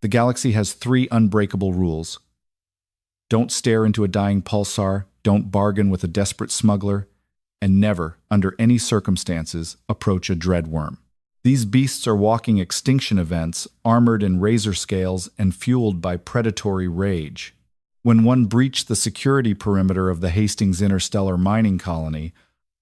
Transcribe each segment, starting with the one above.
The galaxy has three unbreakable rules. Don't stare into a dying pulsar, don't bargain with a desperate smuggler, and never, under any circumstances, approach a dread worm. These beasts are walking extinction events, armored in razor scales and fueled by predatory rage. When one breached the security perimeter of the Hastings interstellar mining colony,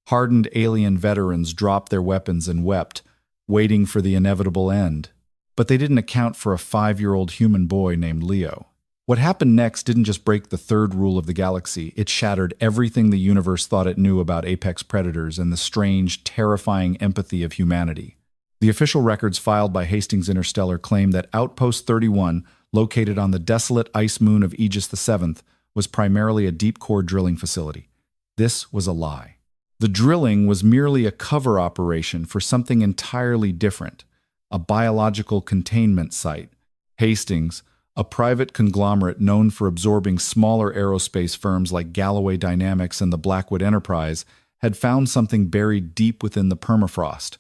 hardened alien veterans dropped their weapons and wept, waiting for the inevitable end. But they didn't account for a 5-year-old human boy named Leo. What happened next didn't just break the third rule of the galaxy, it shattered everything the universe thought it knew about apex predators and the strange, terrifying empathy of humanity. The official records filed by Hastings Interstellar claim that Outpost 31, located on the desolate ice moon of Aegis VII, was primarily a deep-core drilling facility. This was a lie. The drilling was merely a cover operation for something entirely different, a biological containment site. Hastings, a private conglomerate known for absorbing smaller aerospace firms like Galloway Dynamics and the Blackwood Enterprise, had found something buried deep within the permafrost.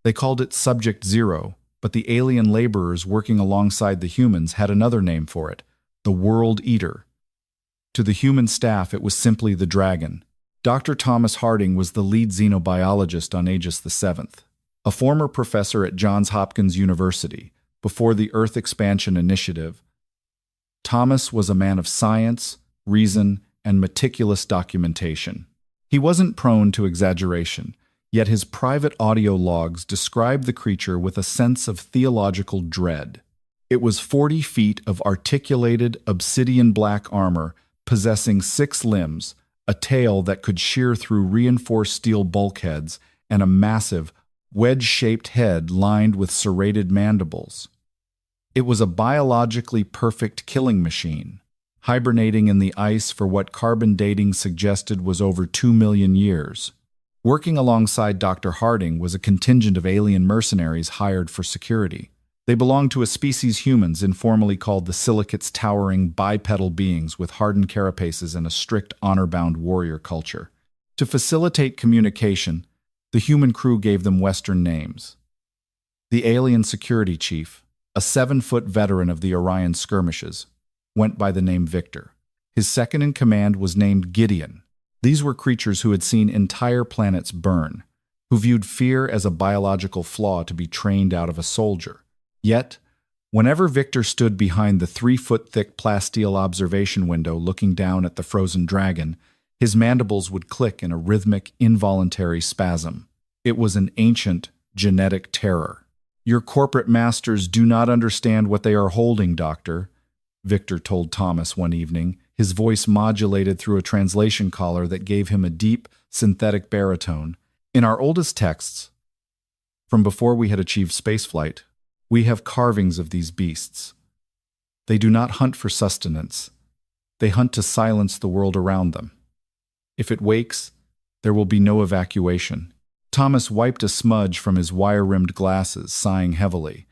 They called it Subject Zero, but the alien laborers working alongside the humans had another name for it, the World Eater. To the human staff, it was simply the Dragon. Dr. Thomas Harding was the lead xenobiologist on Aegis VII, a former professor at Johns Hopkins University. Before the Earth Expansion Initiative, Thomas was a man of science, reason, and meticulous documentation. He wasn't prone to exaggeration, yet his private audio logs described the creature with a sense of theological dread. It was 40 feet of articulated, obsidian-black armor, possessing 6 limbs, a tail that could shear through reinforced steel bulkheads, and a massive, wedge-shaped head lined with serrated mandibles. It was a biologically perfect killing machine, hibernating in the ice for what carbon dating suggested was over 2 million years. Working alongside Dr. Harding was a contingent of alien mercenaries hired for security. They belonged to a species humans informally called the Silicates, towering bipedal beings with hardened carapaces and a strict honor-bound warrior culture. To facilitate communication, the human crew gave them Western names. The alien security chief, a 7-foot veteran of the Orion skirmishes, went by the name Victor. His second-in-command was named Gideon. These were creatures who had seen entire planets burn, who viewed fear as a biological flaw to be trained out of a soldier. Yet, whenever Victor stood behind the 3-foot-thick plasteel observation window looking down at the frozen dragon, his mandibles would click in a rhythmic, involuntary spasm. It was an ancient, genetic terror. "Your corporate masters do not understand what they are holding, Doctor," Victor told Thomas one evening, his voice modulated through a translation collar that gave him a deep, synthetic baritone. "In our oldest texts, from before we had achieved spaceflight, we have carvings of these beasts. They do not hunt for sustenance. They hunt to silence the world around them. If it wakes, there will be no evacuation." Thomas wiped a smudge from his wire-rimmed glasses, sighing heavily.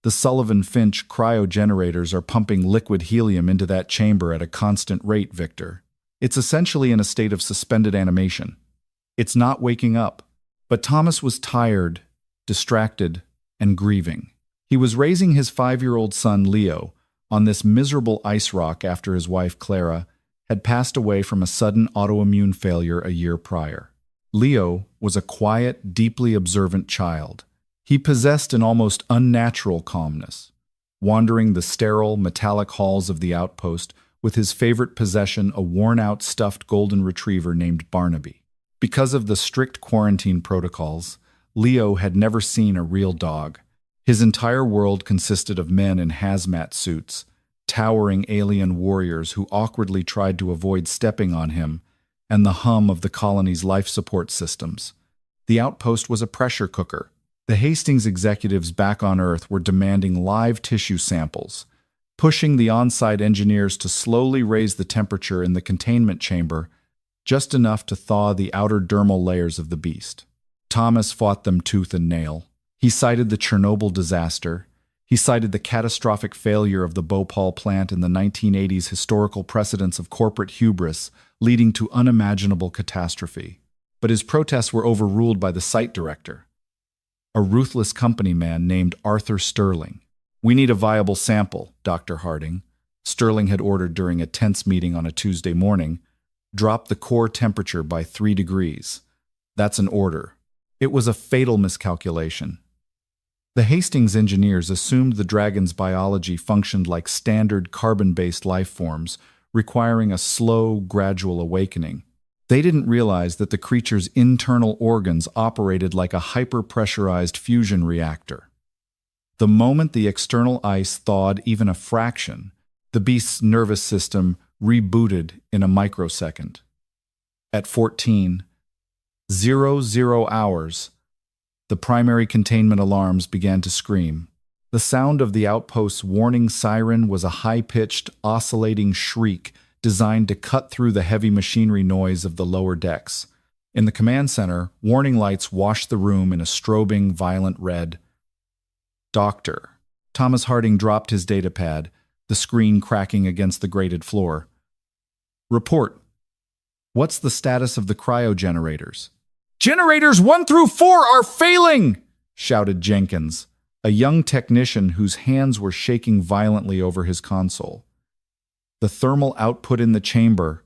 "The Sullivan-Finch cryogenerators are pumping liquid helium into that chamber at a constant rate, Victor. It's essentially in a state of suspended animation. It's not waking up." But Thomas was tired, distracted, and grieving. He was raising his 5-year-old son, Leo, on this miserable ice rock after his wife, Clara, had passed away from a sudden autoimmune failure a year prior. Leo was a quiet, deeply observant child. He possessed an almost unnatural calmness, wandering the sterile, metallic halls of the outpost with his favorite possession, a worn-out stuffed golden retriever named Barnaby. Because of the strict quarantine protocols, Leo had never seen a real dog. His entire world consisted of men in hazmat suits, towering alien warriors who awkwardly tried to avoid stepping on him, and the hum of the colony's life support systems. The outpost was a pressure cooker. The Hastings executives back on Earth were demanding live tissue samples, pushing the on-site engineers to slowly raise the temperature in the containment chamber, just enough to thaw the outer dermal layers of the beast. Thomas fought them tooth and nail. He cited the Chernobyl disaster. He cited the catastrophic failure of the Bhopal plant in the 1980s historical precedents of corporate hubris, leading to unimaginable catastrophe. But his protests were overruled by the site director, a ruthless company man named Arthur Sterling. "We need a viable sample, Dr. Harding," Sterling had ordered during a tense meeting on a Tuesday morning. "Drop the core temperature by 3 degrees. That's an order." It was a fatal miscalculation. The Hastings engineers assumed the dragon's biology functioned like standard carbon-based life forms, requiring a slow, gradual awakening. They didn't realize that the creature's internal organs operated like a hyper-pressurized fusion reactor. The moment the external ice thawed even a fraction, the beast's nervous system rebooted in a microsecond. At 14:00 hours, the primary containment alarms began to scream. The sound of the outpost's warning siren was a high-pitched, oscillating shriek designed to cut through the heavy machinery noise of the lower decks. In the command center, warning lights washed the room in a strobing, violent red. "Doctor." Thomas Harding dropped his datapad, the screen cracking against the grated floor. "Report. What's the status of the cryogenerators?" "Generators 1 through 4 are failing!" shouted Jenkins, a young technician whose hands were shaking violently over his console. "The thermal output in the chamber.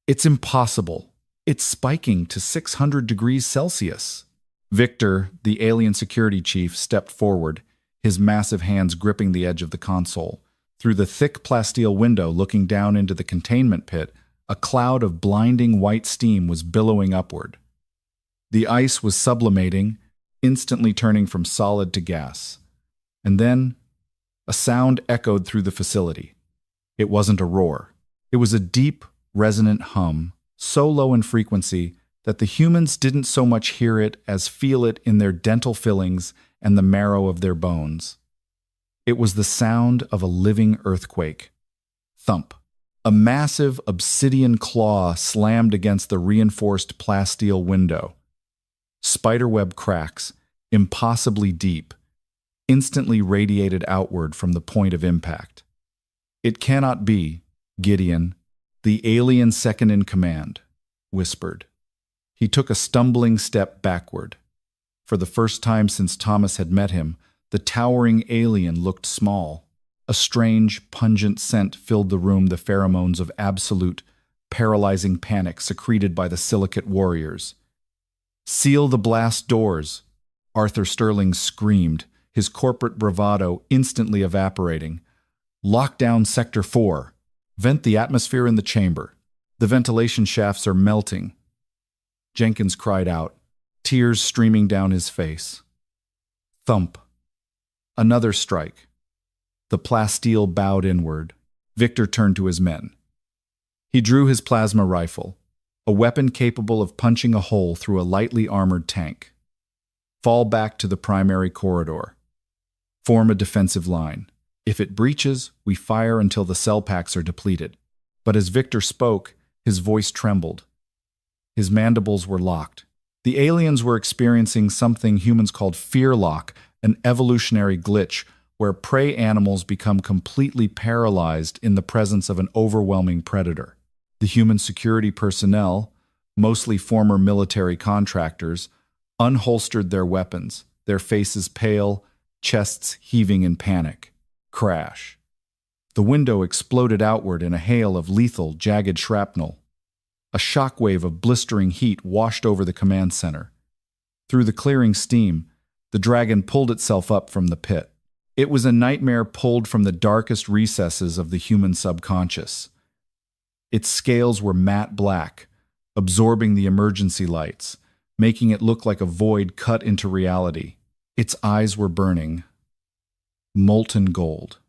It's impossible. It's spiking to 600 degrees Celsius." Victor, the alien security chief, stepped forward, his massive hands gripping the edge of the console. Through the thick plasteel window looking down into the containment pit, a cloud of blinding white steam was billowing upward. The ice was sublimating, instantly turning from solid to gas. And then, a sound echoed through the facility. It wasn't a roar. It was a deep, resonant hum, so low in frequency that the humans didn't so much hear it as feel it in their dental fillings and the marrow of their bones. It was the sound of a living earthquake. Thump. A massive obsidian claw slammed against the reinforced plasteel window. Spiderweb cracks, impossibly deep, instantly radiated outward from the point of impact. "It cannot be, Gideon, the alien second in command," whispered. He took a stumbling step backward. For the first time since Thomas had met him, the towering alien looked small. A strange, pungent scent filled the room, the pheromones of absolute, paralyzing panic secreted by the silicate warriors. "Seal the blast doors," Arthur Sterling screamed, his corporate bravado instantly evaporating. "Lock down Sector 4. Vent the atmosphere in the chamber. The ventilation shafts are melting." Jenkins cried out, tears streaming down his face. Thump. Another strike. The plasteel bowed inward. Victor turned to his men. He drew his plasma rifle, a weapon capable of punching a hole through a lightly armored tank. "Fall back to the primary corridor. Form a defensive line. If it breaches, we fire until the cell packs are depleted." But as Victor spoke, his voice trembled. His mandibles were locked. The aliens were experiencing something humans called fear lock, an evolutionary glitch where prey animals become completely paralyzed in the presence of an overwhelming predator. The human security personnel, mostly former military contractors, unholstered their weapons, their faces pale, chests heaving in panic. Crash. The window exploded outward in a hail of lethal, jagged shrapnel. A shockwave of blistering heat washed over the command center. Through the clearing steam, the dragon pulled itself up from the pit. It was a nightmare pulled from the darkest recesses of the human subconscious. Its scales were matte black, absorbing the emergency lights, making it look like a void cut into reality. Its eyes were burning, molten gold.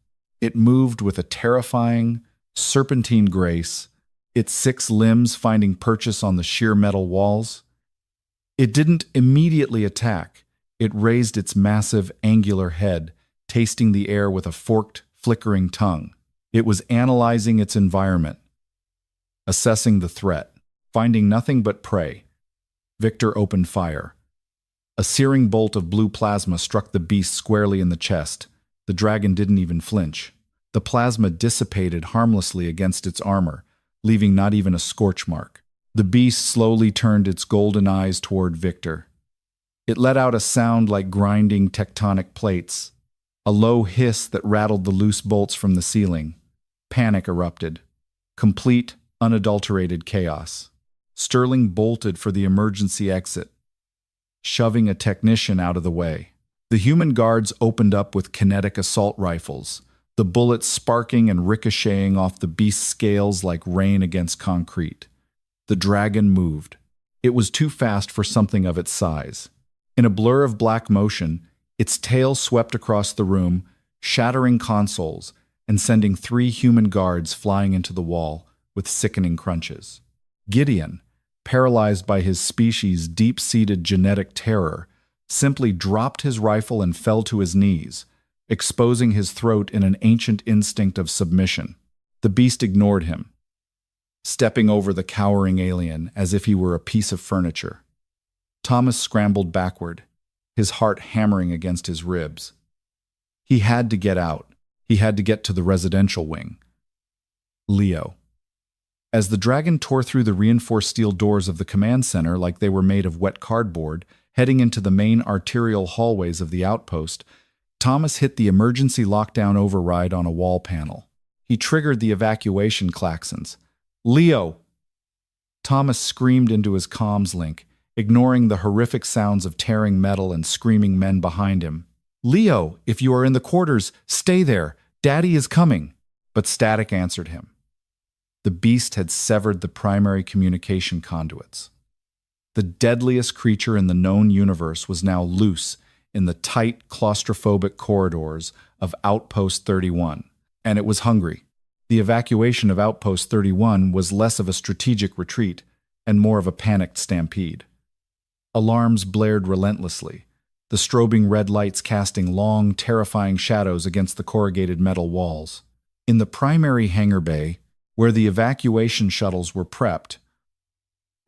It moved with a terrifying, serpentine grace, its 6 limbs finding purchase on the sheer metal walls. It didn't immediately attack. It raised its massive, angular head, tasting the air with a forked, flickering tongue. It was analyzing its environment, assessing the threat, finding nothing but prey. Victor opened fire. A searing bolt of blue plasma struck the beast squarely in the chest. The dragon didn't even flinch. The plasma dissipated harmlessly against its armor, leaving not even a scorch mark. The beast slowly turned its golden eyes toward Victor. It let out a sound like grinding tectonic plates, A low hiss that rattled the loose bolts from the ceiling. Panic erupted. Complete, unadulterated chaos. Sterling bolted for the emergency exit, shoving a technician out of the way. The human guards opened up with kinetic assault rifles, the bullets sparking and ricocheting off the beast's scales like rain against concrete. The dragon moved. It was too fast for something of its size. In a blur of black motion, its tail swept across the room, shattering consoles and sending 3 human guards flying into the wall with sickening crunches. Gideon, paralyzed by his species' deep-seated genetic terror, simply dropped his rifle and fell to his knees, exposing his throat in an ancient instinct of submission. The beast ignored him, stepping over the cowering alien as if he were a piece of furniture. Thomas scrambled backward, his heart hammering against his ribs. He had to get out. He had to get to the residential wing. Leo. As the dragon tore through the reinforced steel doors of the command center like they were made of wet cardboard, heading into the main arterial hallways of the outpost, Thomas hit the emergency lockdown override on a wall panel. He triggered the evacuation klaxons. "Leo!" Thomas screamed into his comms link, ignoring the horrific sounds of tearing metal and screaming men behind him. "Leo, if you are in the quarters, stay there. Daddy is coming." But static answered him. The beast had severed the primary communication conduits. The deadliest creature in the known universe was now loose in the tight, claustrophobic corridors of Outpost 31, and it was hungry. The evacuation of Outpost 31 was less of a strategic retreat and more of a panicked stampede. Alarms blared relentlessly, the strobing red lights casting long, terrifying shadows against the corrugated metal walls. In the primary hangar bay, where the evacuation shuttles were prepped,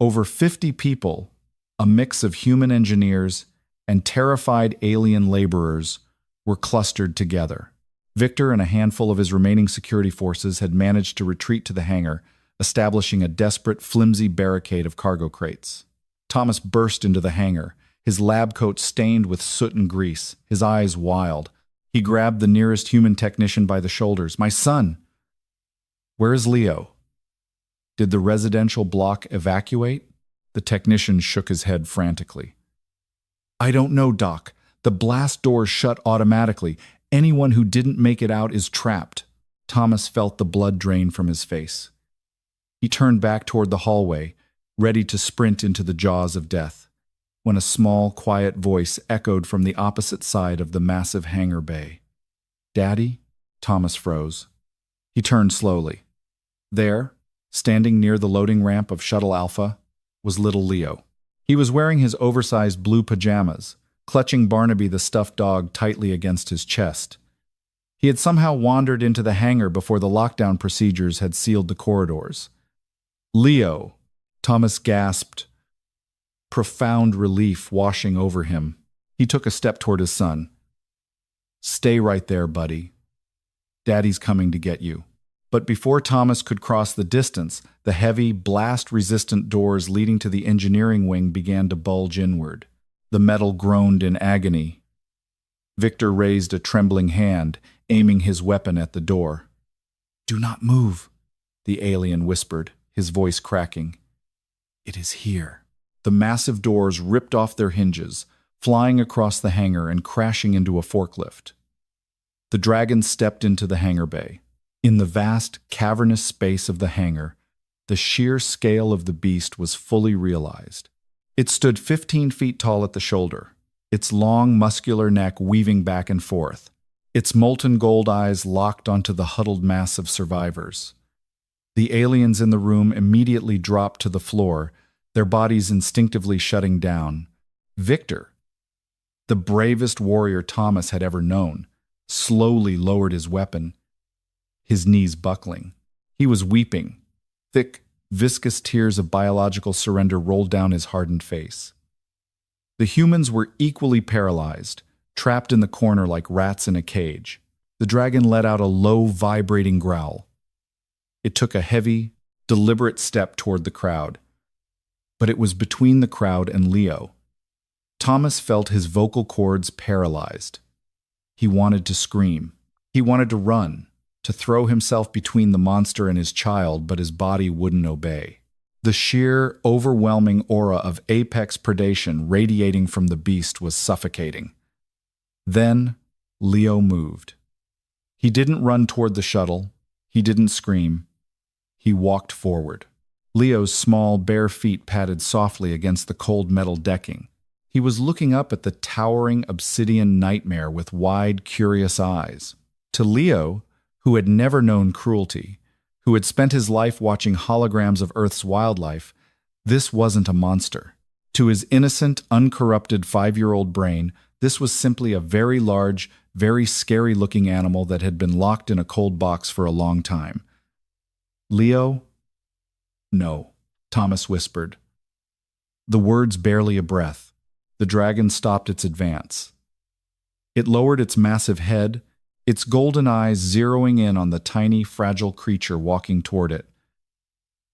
over 50 people, a mix of human engineers and terrified alien laborers, were clustered together. Victor and a handful of his remaining security forces had managed to retreat to the hangar, establishing a desperate, flimsy barricade of cargo crates. Thomas burst into the hangar, his lab coat stained with soot and grease, his eyes wild. He grabbed the nearest human technician by the shoulders. "My son!" "Where is Leo?" "Did the residential block evacuate?" The technician shook his head frantically. "I don't know, Doc. The blast doors shut automatically. Anyone who didn't make it out is trapped." Thomas felt the blood drain from his face. He turned back toward the hallway, ready to sprint into the jaws of death, when a small, quiet voice echoed from the opposite side of the massive hangar bay. "Daddy?" Thomas froze. He turned slowly. There, standing near the loading ramp of Shuttle Alpha, was little Leo. He was wearing his oversized blue pajamas, clutching Barnaby the stuffed dog tightly against his chest. He had somehow wandered into the hangar before the lockdown procedures had sealed the corridors. "Leo!" Thomas gasped, profound relief washing over him. He took a step toward his son. "Stay right there, buddy. Daddy's coming to get you." But before Thomas could cross the distance, the heavy, blast-resistant doors leading to the engineering wing began to bulge inward. The metal groaned in agony. Victor raised a trembling hand, aiming his weapon at the door. "Do not move," the alien whispered, his voice cracking. "It is here." The massive doors ripped off their hinges, flying across the hangar and crashing into a forklift. The dragon stepped into the hangar bay. In the vast, cavernous space of the hangar, the sheer scale of the beast was fully realized. It stood 15 feet tall at the shoulder, its long, muscular neck weaving back and forth, its molten gold eyes locked onto the huddled mass of survivors. The aliens in the room immediately dropped to the floor, their bodies instinctively shutting down. Victor, the bravest warrior Thomas had ever known, slowly lowered his weapon, his knees buckling. He was weeping. Thick, viscous tears of biological surrender rolled down his hardened face. The humans were equally paralyzed, trapped in the corner like rats in a cage. The dragon let out a low, vibrating growl. It took a heavy, deliberate step toward the crowd. But it was between the crowd and Leo. Thomas felt his vocal cords paralyzed. He wanted to scream. He wanted to run, to throw himself between the monster and his child, but his body wouldn't obey. The sheer, overwhelming aura of apex predation radiating from the beast was suffocating. Then, Leo moved. He didn't run toward the shuttle. He didn't scream. He walked forward. Leo's small, bare feet padded softly against the cold metal decking. He was looking up at the towering obsidian nightmare with wide, curious eyes. To Leo, who had never known cruelty, who had spent his life watching holograms of Earth's wildlife, this wasn't a monster. To his innocent, uncorrupted 5-year-old brain, this was simply a very large, very scary-looking animal that had been locked in a cold box for a long time. Leo? No, Thomas whispered. The words barely a breath. The dragon stopped its advance. It lowered its massive head, its golden eyes zeroing in on the tiny, fragile creature walking toward it.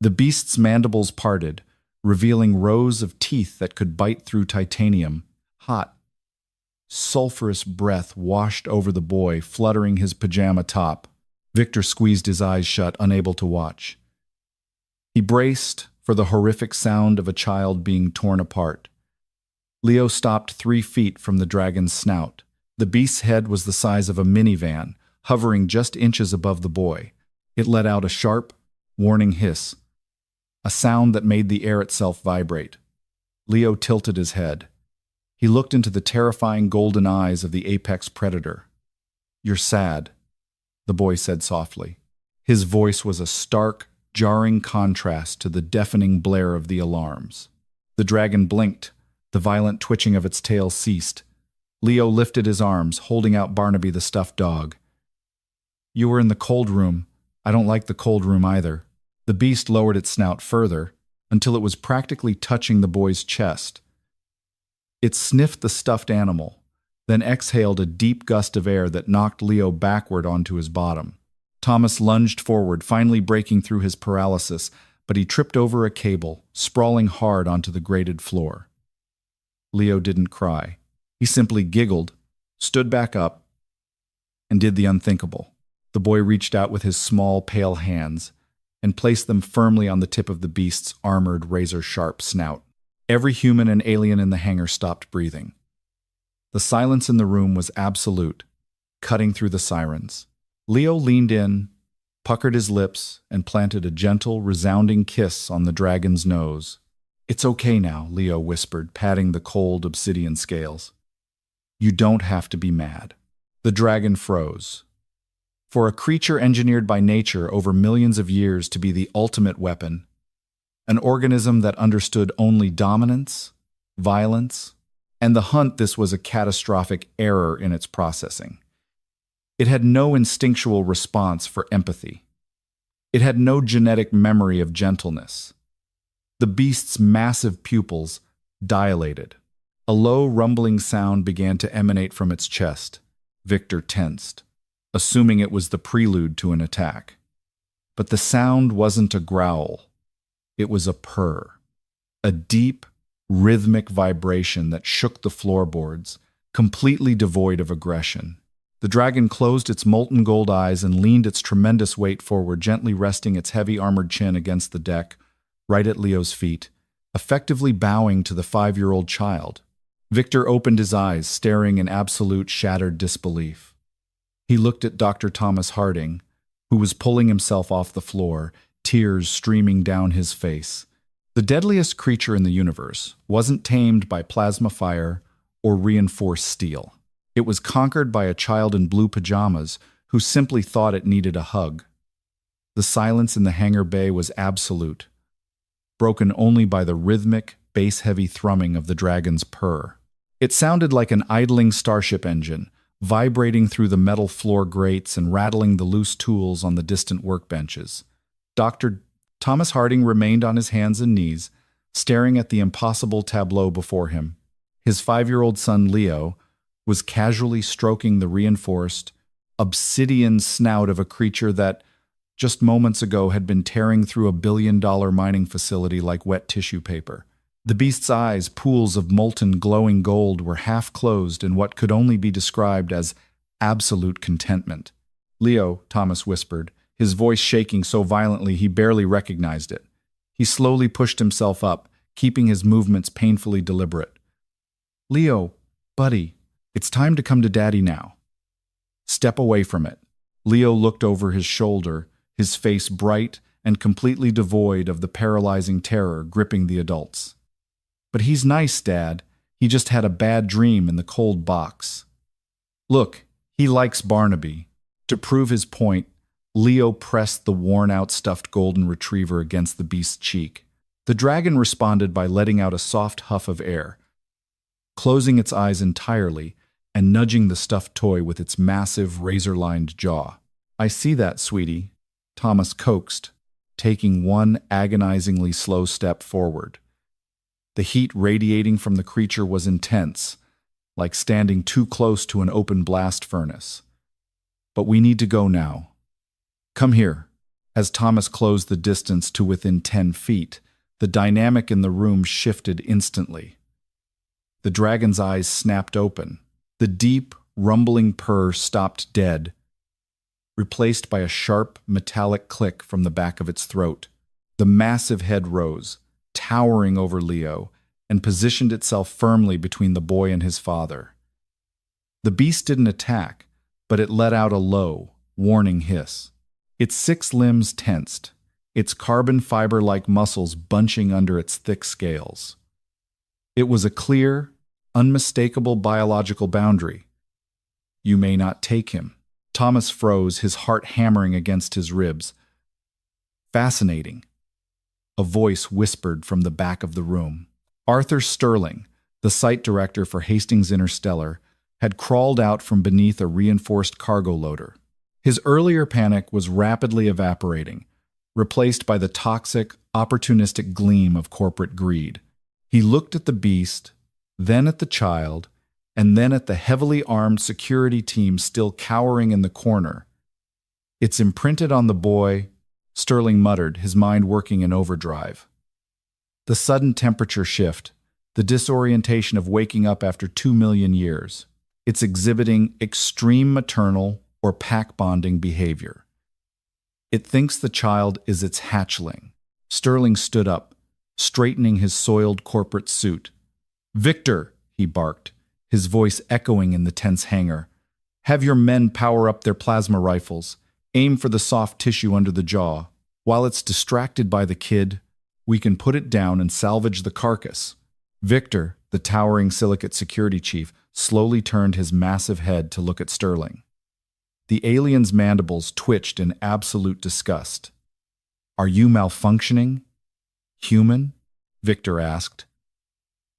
The beast's mandibles parted, revealing rows of teeth that could bite through titanium. Hot, sulfurous breath washed over the boy, fluttering his pajama top. Victor squeezed his eyes shut, unable to watch. He braced for the horrific sound of a child being torn apart. Leo stopped 3 feet from the dragon's snout. The beast's head was the size of a minivan, hovering just inches above the boy. It let out a sharp, warning hiss, a sound that made the air itself vibrate. Leo tilted his head. He looked into the terrifying golden eyes of the apex predator. "You're sad," the boy said softly. His voice was a stark, jarring contrast to the deafening blare of the alarms. The dragon blinked. The violent twitching of its tail ceased. Leo lifted his arms, holding out Barnaby the stuffed dog. "You were in the cold room. I don't like the cold room either." The beast lowered its snout further, until it was practically touching the boy's chest. It sniffed the stuffed animal, then exhaled a deep gust of air that knocked Leo backward onto his bottom. Thomas lunged forward, finally breaking through his paralysis, but he tripped over a cable, sprawling hard onto the grated floor. Leo didn't cry. He simply giggled, stood back up, and did the unthinkable. The boy reached out with his small, pale hands and placed them firmly on the tip of the beast's armored, razor-sharp snout. Every human and alien in the hangar stopped breathing. The silence in the room was absolute, cutting through the sirens. Leo leaned in, puckered his lips, and planted a gentle, resounding kiss on the dragon's nose. "It's okay now," Leo whispered, patting the cold obsidian scales. "You don't have to be mad." The dragon froze. For a creature engineered by nature over millions of years to be the ultimate weapon, an organism that understood only dominance, violence, and the hunt, this was a catastrophic error in its processing. It had no instinctual response for empathy. It had no genetic memory of gentleness. The beast's massive pupils dilated. A low, rumbling sound began to emanate from its chest. Victor tensed, assuming it was the prelude to an attack. But the sound wasn't a growl. It was a purr. A deep, rhythmic vibration that shook the floorboards, completely devoid of aggression. The dragon closed its molten gold eyes and leaned its tremendous weight forward, gently resting its heavy armored chin against the deck, right at Leo's feet, effectively bowing to the 5-year-old child. Victor opened his eyes, staring in absolute shattered disbelief. He looked at Dr. Thomas Harding, who was pulling himself off the floor, tears streaming down his face. The deadliest creature in the universe wasn't tamed by plasma fire or reinforced steel. It was conquered by a child in blue pajamas who simply thought it needed a hug. The silence in the hangar bay was absolute, broken only by the rhythmic, bass-heavy thrumming of the dragon's purr. It sounded like an idling starship engine, vibrating through the metal floor grates and rattling the loose tools on the distant workbenches. Dr. Thomas Harding remained on his hands and knees, staring at the impossible tableau before him. His 5-year-old son, Leo, was casually stroking the reinforced, obsidian snout of a creature that, just moments ago, had been tearing through a billion-dollar mining facility like wet tissue paper. The beast's eyes, pools of molten, glowing gold, were half closed in what could only be described as absolute contentment. "Leo," Thomas whispered, his voice shaking so violently he barely recognized it. He slowly pushed himself up, keeping his movements painfully deliberate. "Leo, buddy, it's time to come to Daddy now." "Step away from it." Leo looked over his shoulder, his face bright and completely devoid of the paralyzing terror gripping the adults. "But he's nice, Dad. He just had a bad dream in the cold box." "Look, he likes Barnaby." To prove his point, Leo pressed the worn-out stuffed golden retriever against the beast's cheek. The dragon responded by letting out a soft huff of air, closing its eyes entirely and nudging the stuffed toy with its massive, razor-lined jaw. "I see that, sweetie," Thomas coaxed, taking one agonizingly slow step forward. The heat radiating from the creature was intense, like standing too close to an open blast furnace. "But we need to go now. Come here." As Thomas closed the distance to within 10 feet, the dynamic in the room shifted instantly. The dragon's eyes snapped open. The deep, rumbling purr stopped dead, replaced by a sharp, metallic click from the back of its throat. The massive head rose, towering over Leo, and positioned itself firmly between the boy and his father. The beast didn't attack, but it let out a low, warning hiss. Its 6 limbs tensed, its carbon fiber-like muscles bunching under its thick scales. It was a clear, unmistakable biological boundary. "You may not take him." Thomas froze, his heart hammering against his ribs. "Fascinating," a voice whispered from the back of the room. Arthur Sterling, the site director for Hastings Interstellar, had crawled out from beneath a reinforced cargo loader. His earlier panic was rapidly evaporating, replaced by the toxic, opportunistic gleam of corporate greed. He looked at the beast, then at the child, and then at the heavily armed security team still cowering in the corner. "It's imprinted on the boy," Sterling muttered, his mind working in overdrive. The sudden temperature shift, the disorientation of waking up after 2 million years. It's exhibiting extreme maternal or pack-bonding behavior. It thinks the child is its hatchling. Sterling stood up, straightening his soiled corporate suit. "Victor," he barked, his voice echoing in the tense hangar. "Have your men power up their plasma rifles. Aim for the soft tissue under the jaw. While it's distracted by the kid, we can put it down and salvage the carcass." Victor, the towering silicate security chief, slowly turned his massive head to look at Sterling. The alien's mandibles twitched in absolute disgust. "Are you malfunctioning, human?" Victor asked,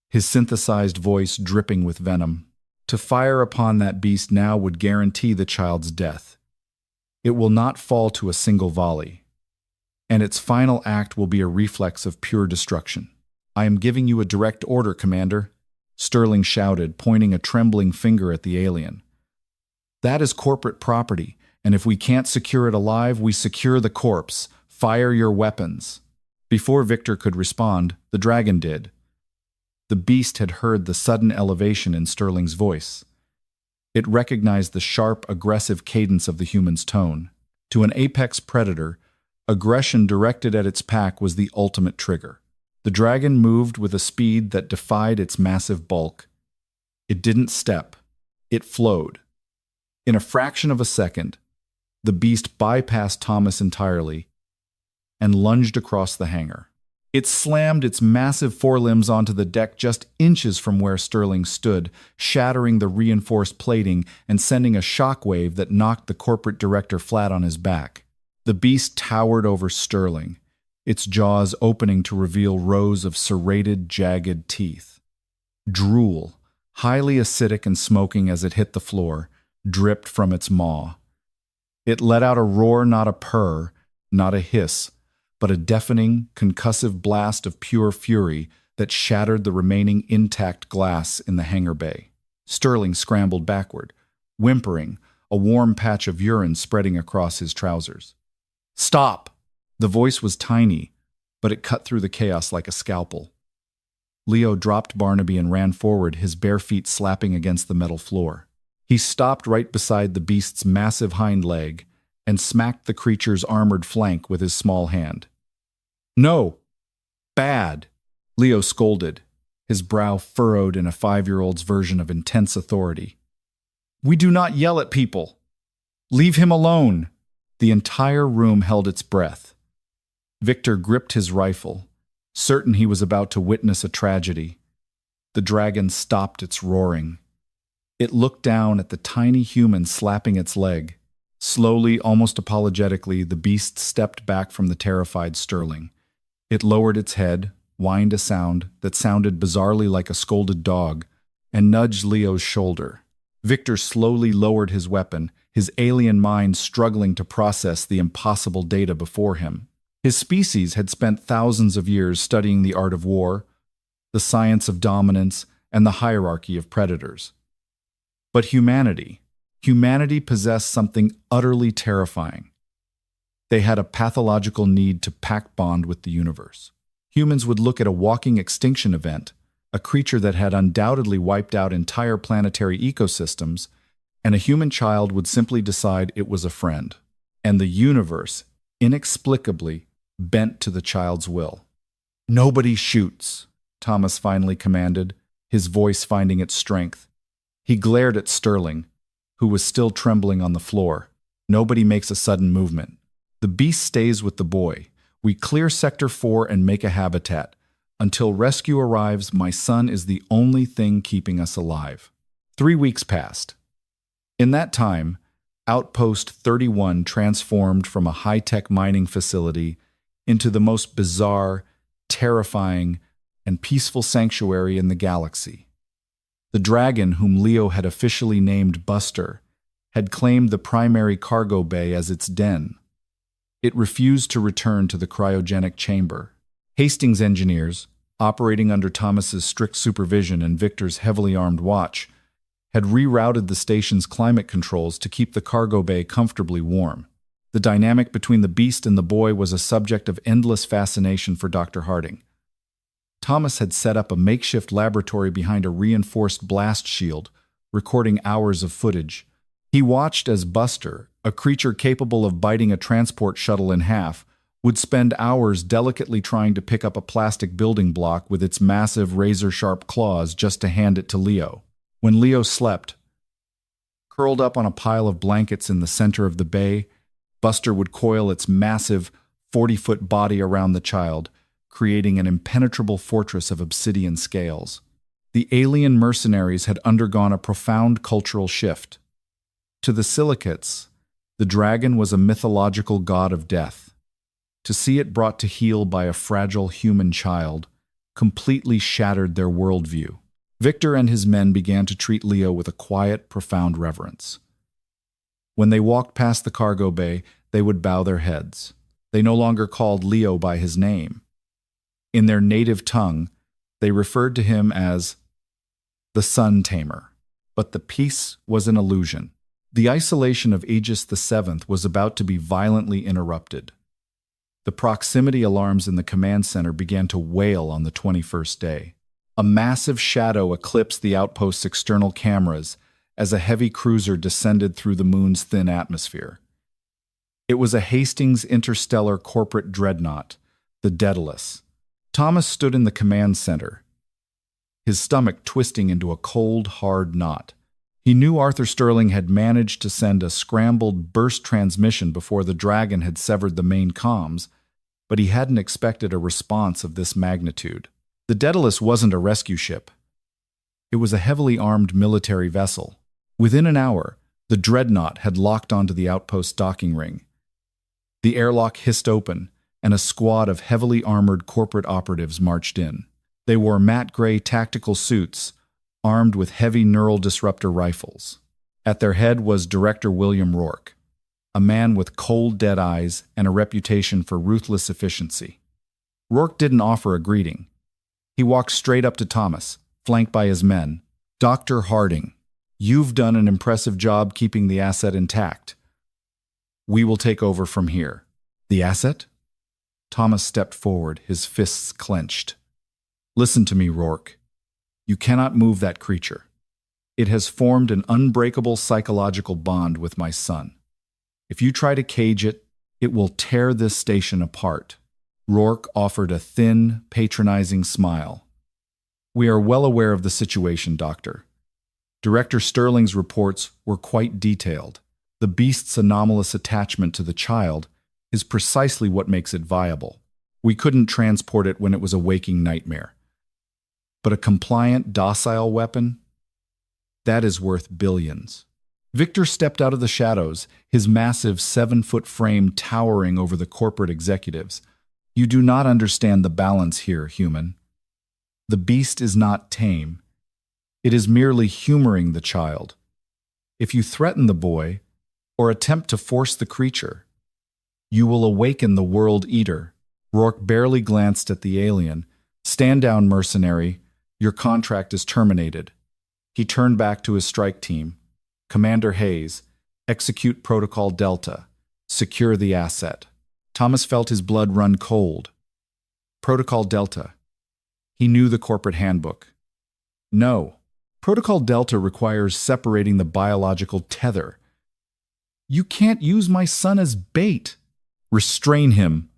his synthesized voice dripping with venom. To fire upon that beast now would guarantee the child's death. It will not fall to a single volley, and its final act will be a reflex of pure destruction. "I am giving you a direct order, Commander," Sterling shouted, pointing a trembling finger at the alien. "That is corporate property, and if we can't secure it alive, we secure the corpse. Fire your weapons." Before Victor could respond, the dragon did. The beast had heard the sudden elevation in Sterling's voice. It recognized the sharp, aggressive cadence of the human's tone. To an apex predator, aggression directed at its pack was the ultimate trigger. The dragon moved with a speed that defied its massive bulk. It didn't step. It flowed. In a fraction of a second, the beast bypassed Thomas entirely and lunged across the hangar. It slammed its massive forelimbs onto the deck just inches from where Sterling stood, shattering the reinforced plating and sending a shockwave that knocked the corporate director flat on his back. The beast towered over Sterling, its jaws opening to reveal rows of serrated, jagged teeth. Drool, highly acidic and smoking as it hit the floor, dripped from its maw. It let out a roar, not a purr, not a hiss, but a deafening, concussive blast of pure fury that shattered the remaining intact glass in the hangar bay. Sterling scrambled backward, whimpering, a warm patch of urine spreading across his trousers. "Stop!" The voice was tiny, but it cut through the chaos like a scalpel. Leo dropped Barnaby and ran forward, his bare feet slapping against the metal floor. He stopped right beside the beast's massive hind leg and smacked the creature's armored flank with his small hand. "No! Bad!" Leo scolded, his brow furrowed in a 5-year-old's version of intense authority. "We do not yell at people! Leave him alone!" The entire room held its breath. Victor gripped his rifle, certain he was about to witness a tragedy. The dragon stopped its roaring. It looked down at the tiny human slapping its leg. Slowly, almost apologetically, the beast stepped back from the terrified Sterling. It lowered its head, whined a sound that sounded bizarrely like a scolded dog, and nudged Leo's shoulder. Victor slowly lowered his weapon, his alien mind struggling to process the impossible data before him. His species had spent thousands of years studying the art of war, the science of dominance, and the hierarchy of predators. But humanity possessed something utterly terrifying. They had a pathological need to pact bond with the universe. Humans would look at a walking extinction event, a creature that had undoubtedly wiped out entire planetary ecosystems, and a human child would simply decide it was a friend. And the universe, inexplicably, bent to the child's will. "Nobody shoots," Thomas finally commanded, his voice finding its strength. He glared at Sterling, who was still trembling on the floor. "Nobody makes a sudden movement. The beast stays with the boy. We clear Sector 4 and make a habitat. Until rescue arrives, my son is the only thing keeping us alive." 3 weeks passed. In that time, Outpost 31 transformed from a high-tech mining facility into the most bizarre, terrifying, and peaceful sanctuary in the galaxy. The dragon, whom Leo had officially named Buster, had claimed the primary cargo bay as its den. It refused to return to the cryogenic chamber. Hastings engineers, operating under Thomas's strict supervision and Victor's heavily armed watch, had rerouted the station's climate controls to keep the cargo bay comfortably warm. The dynamic between the beast and the boy was a subject of endless fascination for Dr. Harding. Thomas had set up a makeshift laboratory behind a reinforced blast shield, recording hours of footage. He watched as Buster, a creature capable of biting a transport shuttle in half, would spend hours delicately trying to pick up a plastic building block with its massive razor-sharp claws just to hand it to Leo. When Leo slept, curled up on a pile of blankets in the center of the bay, Buster would coil its massive 40-foot body around the child, creating an impenetrable fortress of obsidian scales. The alien mercenaries had undergone a profound cultural shift. To the Silicates, the dragon was a mythological god of death. To see it brought to heel by a fragile human child completely shattered their worldview. Victor and his men began to treat Leo with a quiet, profound reverence. When they walked past the cargo bay, they would bow their heads. They no longer called Leo by his name. In their native tongue, they referred to him as the Sun Tamer. But the peace was an illusion. The isolation of Aegis VII was about to be violently interrupted. The proximity alarms in the command center began to wail on the 21st day. A massive shadow eclipsed the outpost's external cameras as a heavy cruiser descended through the moon's thin atmosphere. It was a Hastings interstellar corporate dreadnought, the Deadliest. Thomas stood in the command center, his stomach twisting into a cold, hard knot. He knew Arthur Sterling had managed to send a scrambled burst transmission before the Dragon had severed the main comms, but he hadn't expected a response of this magnitude. The Deadliest wasn't a rescue ship. It was a heavily armed military vessel. Within an hour, the dreadnought had locked onto the outpost docking ring. The airlock hissed open, and a squad of heavily armored corporate operatives marched in. They wore matte gray tactical suits, armed with heavy neural disruptor rifles. At their head was Director William Rourke, a man with cold, dead eyes and a reputation for ruthless efficiency. Rourke didn't offer a greeting. He walked straight up to Thomas, flanked by his men. "Dr. Harding, you've done an impressive job keeping the asset intact. We will take over from here." "The asset?" Thomas stepped forward, his fists clenched. "Listen to me, Rourke. You cannot move that creature. It has formed an unbreakable psychological bond with my son. If you try to cage it, it will tear this station apart." Rourke offered a thin, patronizing smile. "We are well aware of the situation, Doctor. Director Sterling's reports were quite detailed. The beast's anomalous attachment to the child is precisely what makes it viable. We couldn't transport it when it was a waking nightmare. But a compliant, docile weapon? That is worth billions." Victor stepped out of the shadows, his massive 7-foot frame towering over the corporate executives. "You do not understand the balance here, human. The beast is not tame. It is merely humoring the child. If you threaten the boy, or attempt to force the creature, you will awaken the World Eater." Rourke barely glanced at the alien. "Stand down, mercenary. Your contract is terminated." He turned back to his strike team. "Commander Hayes, execute Protocol Delta. Secure the asset." Thomas felt his blood run cold. Protocol Delta. He knew the corporate handbook. No. Protocol Delta requires separating the biological tether. "You can't use my son as bait." "Restrain him,"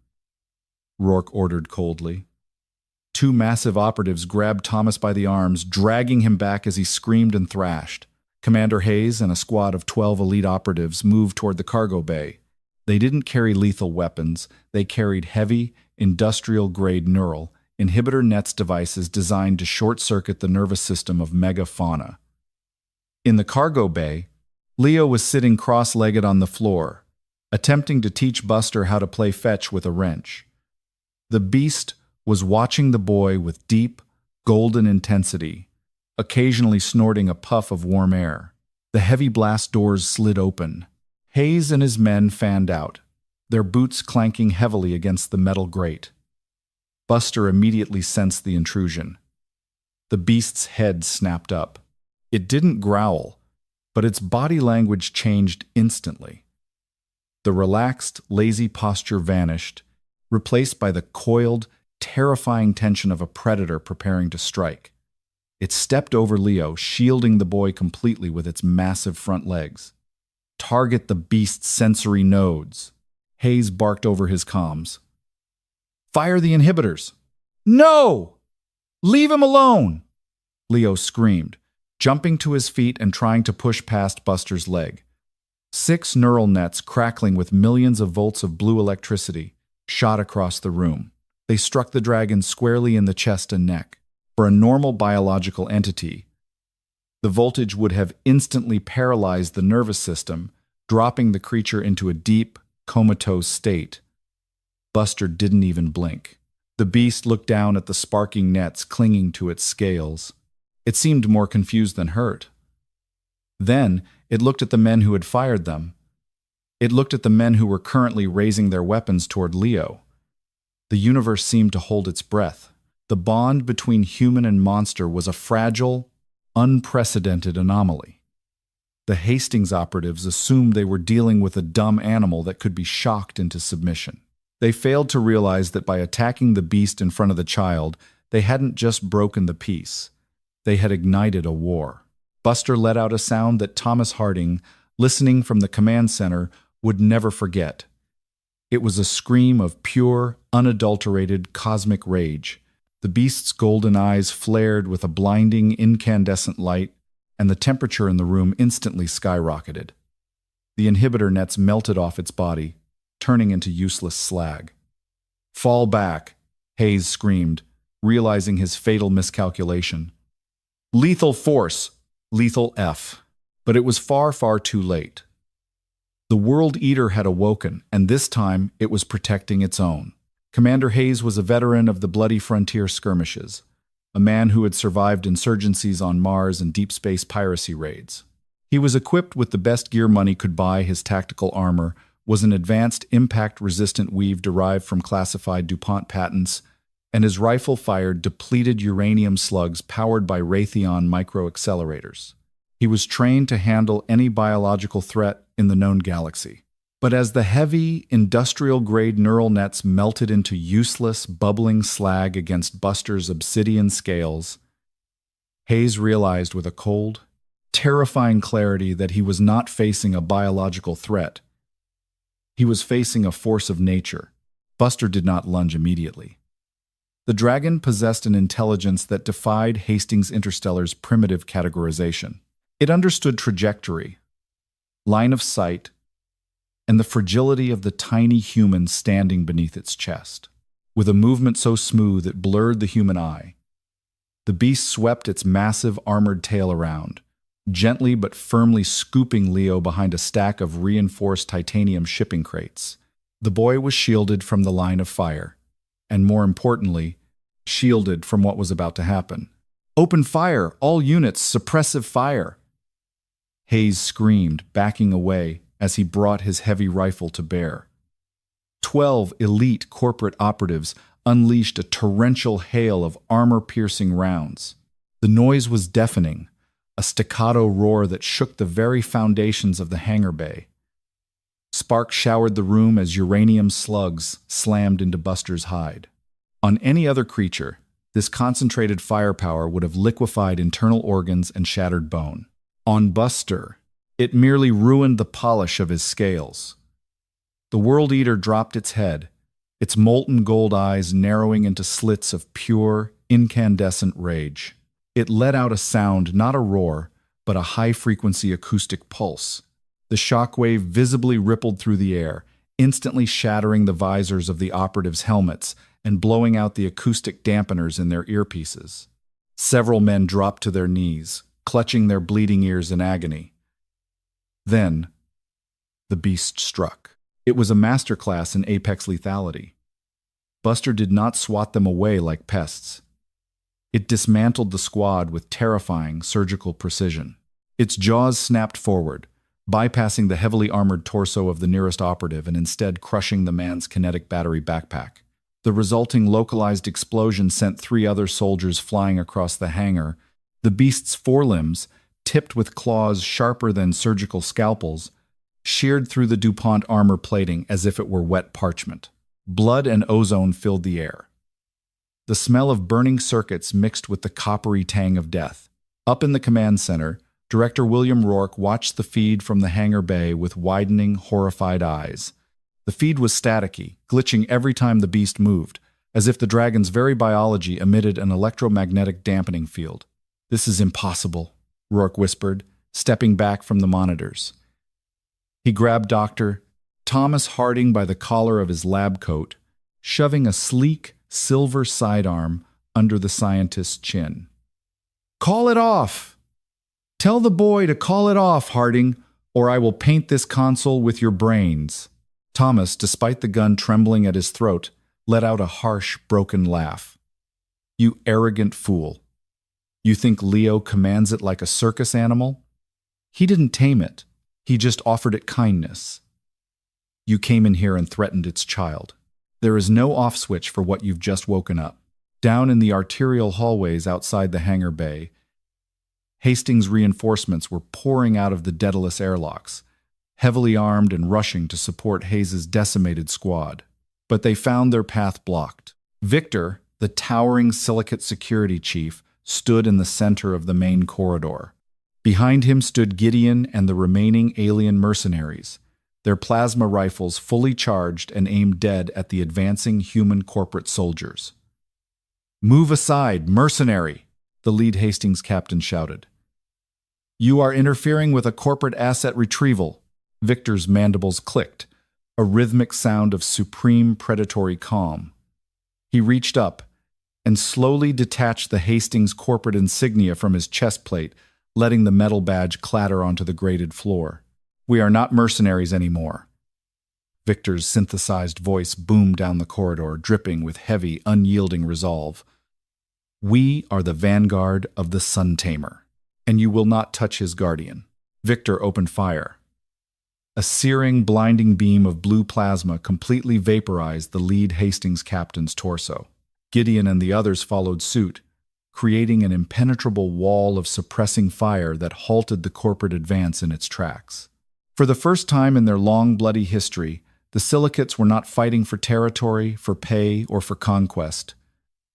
Rourke ordered coldly. Two massive operatives grabbed Thomas by the arms, dragging him back as he screamed and thrashed. Commander Hayes and a squad of 12 elite operatives moved toward the cargo bay. They didn't carry lethal weapons. They carried heavy, industrial-grade neural, inhibitor nets devices designed to short-circuit the nervous system of megafauna. In the cargo bay, Leo was sitting cross-legged on the floor, attempting to teach Buster how to play fetch with a wrench. The beast was watching the boy with deep, golden intensity, occasionally snorting a puff of warm air. The heavy blast doors slid open. Hayes and his men fanned out, their boots clanking heavily against the metal grate. Buster immediately sensed the intrusion. The beast's head snapped up. It didn't growl, but its body language changed instantly. The relaxed, lazy posture vanished, replaced by the coiled, terrifying tension of a predator preparing to strike. It stepped over Leo, shielding the boy completely with its massive front legs. "Target the beast's sensory nodes," Hayes barked over his comms. "Fire the inhibitors." "No! Leave him alone!" Leo screamed, jumping to his feet and trying to push past Buster's leg. 6 neural nets, crackling with millions of volts of blue electricity, shot across the room. They struck the dragon squarely in the chest and neck. For a normal biological entity, the voltage would have instantly paralyzed the nervous system, dropping the creature into a deep, comatose state. Buster didn't even blink. The beast looked down at the sparking nets clinging to its scales. It seemed more confused than hurt. Then, it looked at the men who had fired them. It looked at the men who were currently raising their weapons toward Leo. The universe seemed to hold its breath. The bond between human and monster was a fragile, unprecedented anomaly. The Hastings operatives assumed they were dealing with a dumb animal that could be shocked into submission. They failed to realize that by attacking the beast in front of the child, they hadn't just broken the peace. They had ignited a war. Buster let out a sound that Thomas Harding, listening from the command center, would never forget. It was a scream of pure, unadulterated cosmic rage. The beast's golden eyes flared with a blinding, incandescent light, and the temperature in the room instantly skyrocketed. The inhibitor nets melted off its body, turning into useless slag. "Fall back," Hayes screamed, realizing his fatal miscalculation. "Lethal force, lethal F." But it was far, far too late. The World Eater had awoken, and this time it was protecting its own. Commander Hayes was a veteran of the bloody frontier skirmishes, a man who had survived insurgencies on Mars and deep space piracy raids. He was equipped with the best gear money could buy. His tactical armor was an advanced impact-resistant weave derived from classified DuPont patents, and his rifle fired depleted uranium slugs powered by Raytheon microaccelerators. He was trained to handle any biological threat in the known galaxy. But as the heavy, industrial-grade neural nets melted into useless, bubbling slag against Buster's obsidian scales, Hayes realized with a cold, terrifying clarity that he was not facing a biological threat. He was facing a force of nature. Buster did not lunge immediately. The dragon possessed an intelligence that defied Hastings Interstellar's primitive categorization. It understood trajectory, line of sight, and the fragility of the tiny human standing beneath its chest. With a movement so smooth it blurred the human eye, the beast swept its massive armored tail around, gently but firmly scooping Leo behind a stack of reinforced titanium shipping crates. The boy was shielded from the line of fire, and more importantly, shielded from what was about to happen. "Open fire! All units, suppressive fire!" Hayes screamed, backing away as he brought his heavy rifle to bear. 12 elite corporate operatives unleashed a torrential hail of armor-piercing rounds. The noise was deafening, a staccato roar that shook the very foundations of the hangar bay. Sparks showered the room as uranium slugs slammed into Buster's hide. On any other creature, this concentrated firepower would have liquefied internal organs and shattered bone. On Buster, it merely ruined the polish of his scales. The World Eater dropped its head, its molten gold eyes narrowing into slits of pure, incandescent rage. It let out a sound, not a roar, but a high-frequency acoustic pulse. The shockwave visibly rippled through the air, instantly shattering the visors of the operatives' helmets and blowing out the acoustic dampeners in their earpieces. Several men dropped to their knees, clutching their bleeding ears in agony. Then, the beast struck. It was a masterclass in apex lethality. Buster did not swat them away like pests. It dismantled the squad with terrifying surgical precision. Its jaws snapped forward, bypassing the heavily armored torso of the nearest operative and instead crushing the man's kinetic battery backpack. The resulting localized explosion sent 3 other soldiers flying across the hangar. The beast's forelimbs, tipped with claws sharper than surgical scalpels, sheared through the DuPont armor plating as if it were wet parchment. Blood and ozone filled the air. The smell of burning circuits mixed with the coppery tang of death. Up in the command center, Director William Rourke watched the feed from the hangar bay with widening, horrified eyes. The feed was staticky, glitching every time the beast moved, as if the dragon's very biology emitted an electromagnetic dampening field. "This is impossible," Rourke whispered, stepping back from the monitors. He grabbed Dr. Thomas Harding by the collar of his lab coat, shoving a sleek, silver sidearm under the scientist's chin. "Call it off! Tell the boy to call it off, Harding, or I will paint this console with your brains." Thomas, despite the gun trembling at his throat, let out a harsh, broken laugh. "You arrogant fool. You think Leo commands it like a circus animal? He didn't tame it. He just offered it kindness. You came in here and threatened its child. There is no off switch for what you've just woken up." Down in the arterial hallways outside the hangar bay, Hastings reinforcements were pouring out of the Deadliest airlocks, heavily armed and rushing to support Hayes' decimated squad. But they found their path blocked. Victor, the towering silicate security chief, stood in the center of the main corridor. Behind him stood Gideon and the remaining alien mercenaries, their plasma rifles fully charged and aimed dead at the advancing human corporate soldiers. "Move aside, mercenary!" the lead Hastings captain shouted. "You are interfering with a corporate asset retrieval." Victor's mandibles clicked, a rhythmic sound of supreme predatory calm. He reached up and slowly detached the Hastings corporate insignia from his chest plate, letting the metal badge clatter onto the grated floor. "We are not mercenaries anymore." Victor's synthesized voice boomed down the corridor, dripping with heavy, unyielding resolve. "We are the vanguard of the Sun Tamer, and you will not touch his guardian." Victor opened fire. A searing, blinding beam of blue plasma completely vaporized the lead Hastings captain's torso. Gideon and the others followed suit, creating an impenetrable wall of suppressing fire that halted the corporate advance in its tracks. For the first time in their long, bloody history, the silicates were not fighting for territory, for pay, or for conquest.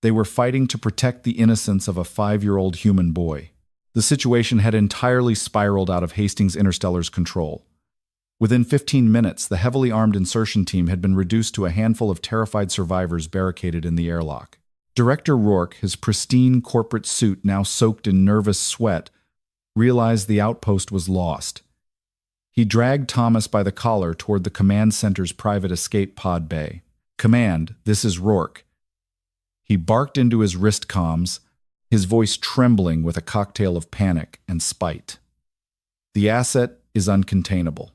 They were fighting to protect the innocence of a 5-year-old human boy. The situation had entirely spiraled out of Hastings Interstellar's control. Within 15 minutes, the heavily armed insertion team had been reduced to a handful of terrified survivors barricaded in the airlock. Director Rourke, his pristine corporate suit now soaked in nervous sweat, realized the outpost was lost. He dragged Thomas by the collar toward the command center's private escape pod bay. "Command, this is Rourke." He barked into his wrist comms, his voice trembling with a cocktail of panic and spite. "The asset is uncontainable.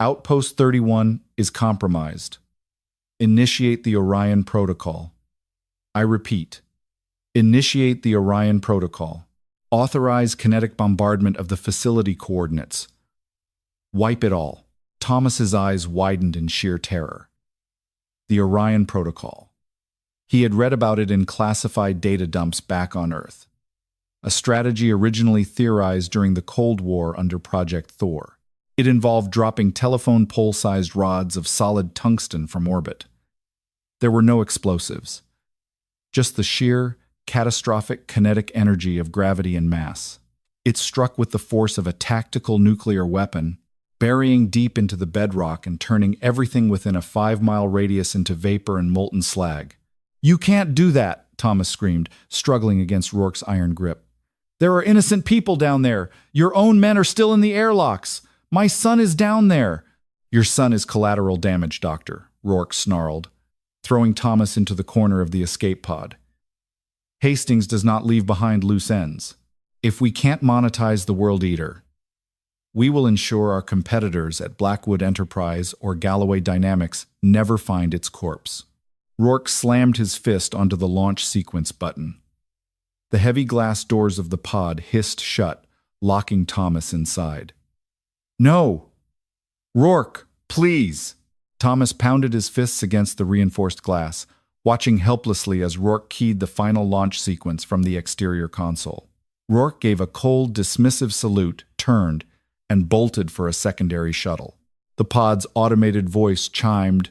Outpost 31 is compromised. Initiate the Orion Protocol. I repeat, initiate the Orion Protocol. Authorize kinetic bombardment of the facility coordinates. Wipe it all." Thomas's eyes widened in sheer terror. The Orion Protocol. He had read about it in classified data dumps back on Earth. A strategy originally theorized during the Cold War under Project Thor. It involved dropping telephone pole-sized rods of solid tungsten from orbit. There were no explosives, just the sheer, catastrophic kinetic energy of gravity and mass. It struck with the force of a tactical nuclear weapon, burying deep into the bedrock and turning everything within a 5-mile radius into vapor and molten slag. "You can't do that," Thomas screamed, struggling against Rourke's iron grip. "There are innocent people down there. Your own men are still in the airlocks. My son is down there." "Your son is collateral damage, Doctor," Rourke snarled, throwing Thomas into the corner of the escape pod. "Hastings does not leave behind loose ends. If we can't monetize the World Eater, we will ensure our competitors at Blackwood Enterprise or Galloway Dynamics never find its corpse." Rourke slammed his fist onto the launch sequence button. The heavy glass doors of the pod hissed shut, locking Thomas inside. "No! Rourke, please!" Thomas pounded his fists against the reinforced glass, watching helplessly as Rourke keyed the final launch sequence from the exterior console. Rourke gave a cold, dismissive salute, turned, and bolted for a secondary shuttle. The pod's automated voice chimed,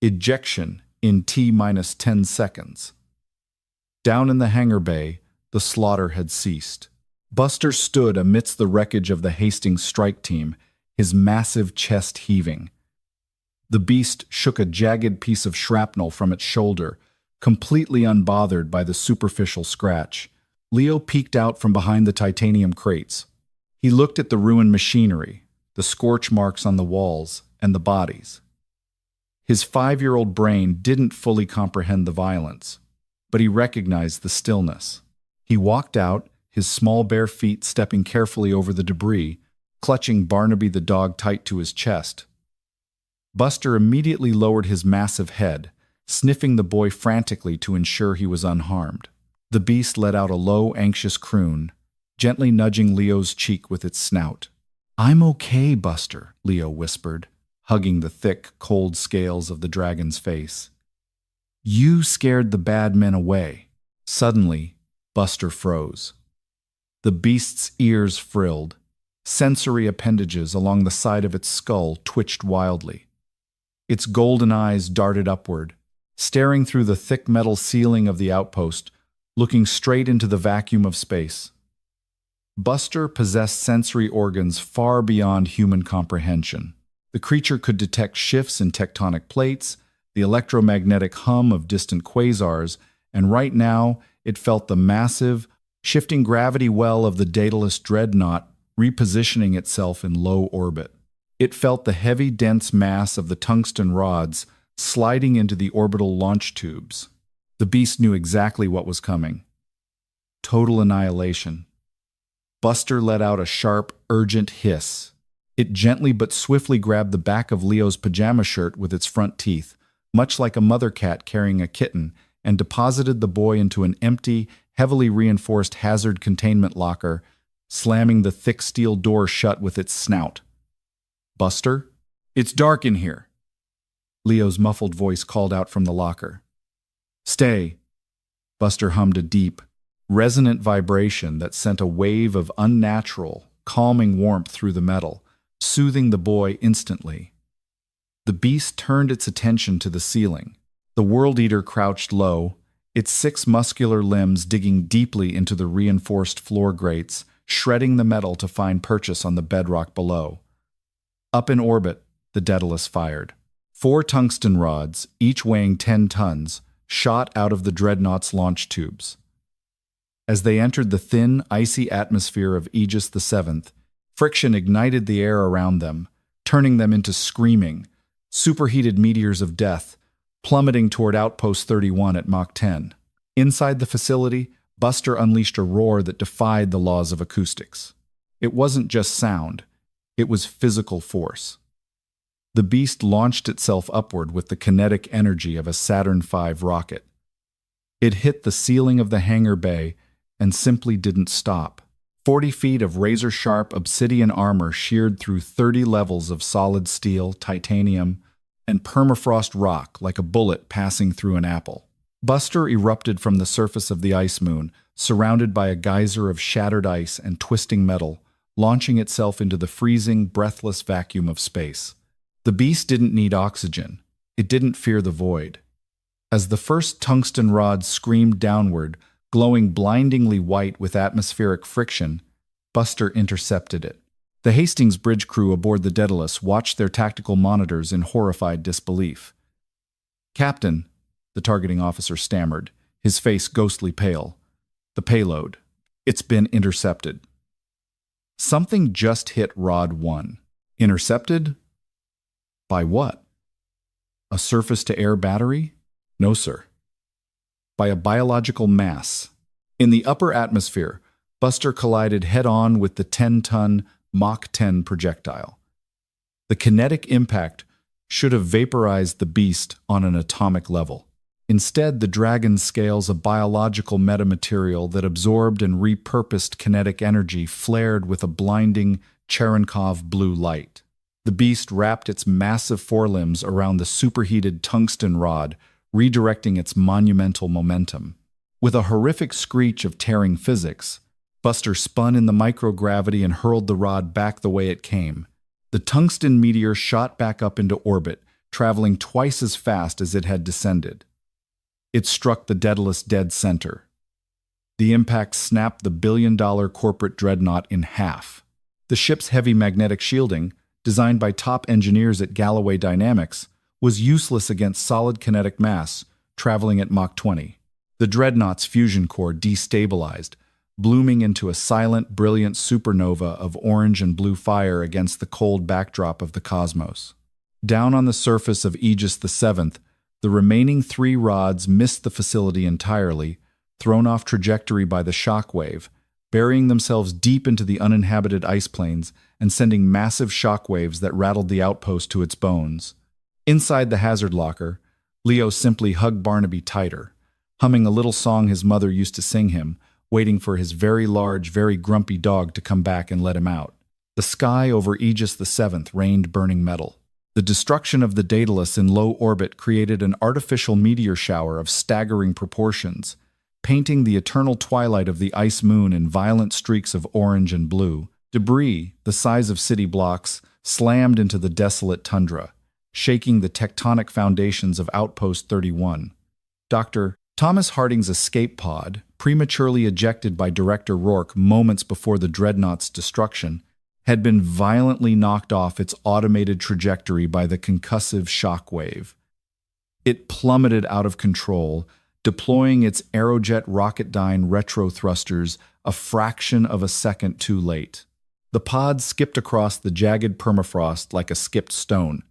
"Ejection in T-10 seconds." Down in the hangar bay, the slaughter had ceased. Buster stood amidst the wreckage of the Hastings strike team, his massive chest heaving. The beast shook a jagged piece of shrapnel from its shoulder, completely unbothered by the superficial scratch. Leo peeked out from behind the titanium crates. He looked at the ruined machinery, the scorch marks on the walls, and the bodies. His 5-year-old brain didn't fully comprehend the violence, but he recognized the stillness. He walked out, his small bare feet stepping carefully over the debris, clutching Barnaby the dog tight to his chest. Buster immediately lowered his massive head, sniffing the boy frantically to ensure he was unharmed. The beast let out a low, anxious croon, gently nudging Leo's cheek with its snout. "I'm okay, Buster," Leo whispered, hugging the thick, cold scales of the dragon's face. "You scared the bad men away." Suddenly, Buster froze. The beast's ears frilled. Sensory appendages along the side of its skull twitched wildly. Its golden eyes darted upward, staring through the thick metal ceiling of the outpost, looking straight into the vacuum of space. Buster possessed sensory organs far beyond human comprehension. The creature could detect shifts in tectonic plates, the electromagnetic hum of distant quasars, and right now it felt the massive, shifting gravity well of the Daedalus dreadnought repositioning itself in low orbit. It felt the heavy, dense mass of the tungsten rods sliding into the orbital launch tubes. The beast knew exactly what was coming. Total annihilation. Buster let out a sharp, urgent hiss. It gently but swiftly grabbed the back of Leo's pajama shirt with its front teeth, much like a mother cat carrying a kitten, and deposited the boy into an empty, heavily reinforced hazard containment locker, slamming the thick steel door shut with its snout. "Buster, it's dark in here," Leo's muffled voice called out from the locker. "Stay." Buster hummed a deep, resonant vibration that sent a wave of unnatural, calming warmth through the metal, soothing the boy instantly. The beast turned its attention to the ceiling. The World Eater crouched low, its 6 muscular limbs digging deeply into the reinforced floor grates, shredding the metal to find purchase on the bedrock below. Up in orbit, the Deadliest fired. 4 tungsten rods, each weighing 10 tons, shot out of the dreadnought's launch tubes. As they entered the thin, icy atmosphere of Aegis VII, friction ignited the air around them, turning them into screaming, superheated meteors of death, plummeting toward Outpost 31 at Mach 10. Inside the facility, Buster unleashed a roar that defied the laws of acoustics. It wasn't just sound, it was physical force. The beast launched itself upward with the kinetic energy of a Saturn V rocket. It hit the ceiling of the hangar bay and simply didn't stop. 40 feet of razor-sharp obsidian armor sheared through 30 levels of solid steel, titanium, and permafrost rock like a bullet passing through an apple. Buster erupted from the surface of the ice moon, surrounded by a geyser of shattered ice and twisting metal, launching itself into the freezing, breathless vacuum of space. The beast didn't need oxygen. It didn't fear the void. As the first tungsten rod screamed downward, glowing blindingly white with atmospheric friction, Buster intercepted it. The Hastings bridge crew aboard the Deadliest watched their tactical monitors in horrified disbelief. "Captain," the targeting officer stammered, his face ghostly pale. "The payload. It's been intercepted." Something just hit Rod 1. Intercepted? By what? A surface-to-air battery? No, sir. By a biological mass. In the upper atmosphere, Buster collided head-on with the 10-ton Mach 10 projectile. The kinetic impact should have vaporized the beast on an atomic level. Instead, the dragon scales a biological metamaterial that absorbed and repurposed kinetic energy flared with a blinding Cherenkov blue light. The beast wrapped its massive forelimbs around the superheated tungsten rod, redirecting its monumental momentum. With a horrific screech of tearing physics, Buster spun in the microgravity and hurled the rod back the way it came. The tungsten meteor shot back up into orbit, traveling twice as fast as it had descended. It struck the Deadliest dead center. The impact snapped the billion-dollar corporate dreadnought in half. The ship's heavy magnetic shielding, designed by top engineers at Galloway Dynamics, was useless against solid kinetic mass, traveling at Mach 20. The dreadnought's fusion core destabilized, blooming into a silent, brilliant supernova of orange and blue fire against the cold backdrop of the cosmos. Down on the surface of Aegis VII, the remaining 3 rods missed the facility entirely, thrown off trajectory by the shock wave, burying themselves deep into the uninhabited ice plains and sending massive shock waves that rattled the outpost to its bones. Inside the hazard locker, Leo simply hugged Barnaby tighter, humming a little song his mother used to sing him, waiting for his very large, very grumpy dog to come back and let him out. The sky over Aegis VII rained burning metal. The destruction of the Daedalus in low orbit created an artificial meteor shower of staggering proportions, painting the eternal twilight of the ice moon in violent streaks of orange and blue. Debris, the size of city blocks, slammed into the desolate tundra, shaking the tectonic foundations of Outpost 31. Dr. Thomas Harding's escape pod, prematurely ejected by Director Rourke moments before the dreadnought's destruction, had been violently knocked off its automated trajectory by the concussive shock wave. It plummeted out of control, deploying its Aerojet Rocketdyne retro thrusters a fraction of a second too late. The pod skipped across the jagged permafrost like a skipped stone,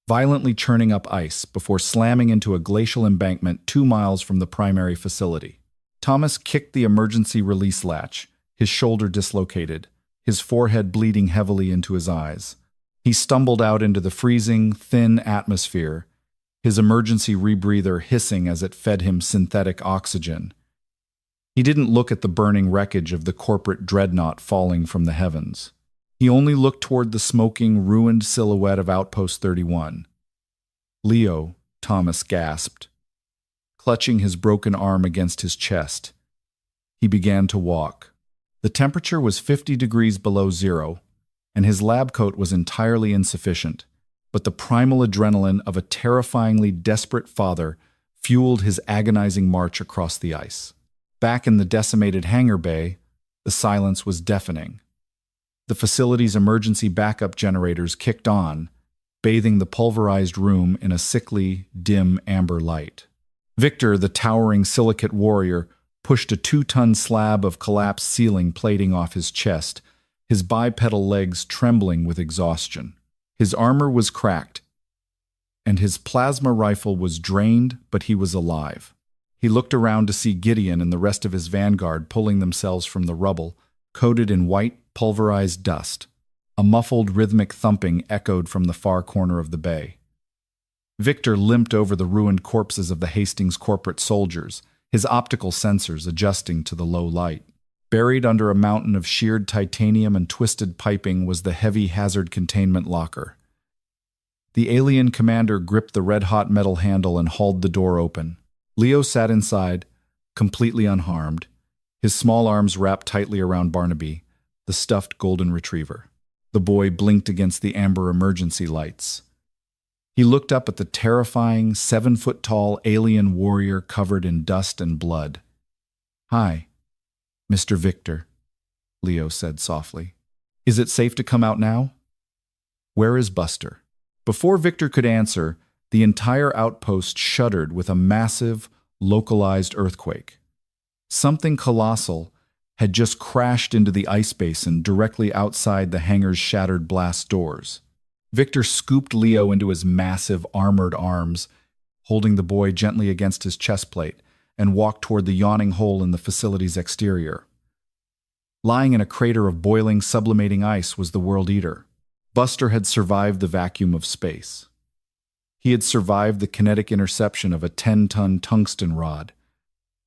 violently churning up ice before slamming into a glacial embankment 2 miles from the primary facility. Thomas kicked the emergency release latch, his shoulder dislocated, his forehead bleeding heavily into his eyes. He stumbled out into the freezing, thin atmosphere, his emergency rebreather hissing as it fed him synthetic oxygen. He didn't look at the burning wreckage of the corporate dreadnought falling from the heavens. He only looked toward the smoking, ruined silhouette of Outpost 31. "Leo," Thomas gasped, clutching his broken arm against his chest. He began to walk. The temperature was 50 degrees below zero, and his lab coat was entirely insufficient, but the primal adrenaline of a terrifyingly desperate father fueled his agonizing march across the ice. Back in the decimated hangar bay, the silence was deafening. The facility's emergency backup generators kicked on, bathing the pulverized room in a sickly, dim amber light. Victor, the towering silicate warrior, pushed a 2-ton slab of collapsed ceiling plating off his chest, his bipedal legs trembling with exhaustion. His armor was cracked, and his plasma rifle was drained, but he was alive. He looked around to see Gideon and the rest of his vanguard pulling themselves from the rubble, coated in white, pulverized dust. A muffled, rhythmic thumping echoed from the far corner of the bay. Victor limped over the ruined corpses of the Hastings corporate soldiers, his optical sensors adjusting to the low light. Buried under a mountain of sheared titanium and twisted piping was the heavy hazard containment locker. The alien commander gripped the red-hot metal handle and hauled the door open. Leo sat inside, completely unharmed, his small arms wrapped tightly around Barnaby, the stuffed golden retriever. The boy blinked against the amber emergency lights. He looked up at the terrifying, 7-foot-tall alien warrior covered in dust and blood. "Hi, Mr. Victor," Leo said softly. "Is it safe to come out now? Where is Buster?" Before Victor could answer, the entire outpost shuddered with a massive, localized earthquake. Something colossal had just crashed into the ice basin directly outside the hangar's shattered blast doors. Victor scooped Leo into his massive, armored arms, holding the boy gently against his chest plate, and walked toward the yawning hole in the facility's exterior. Lying in a crater of boiling, sublimating ice was the World Eater. Buster had survived the vacuum of space. He had survived the kinetic interception of a 10-ton tungsten rod.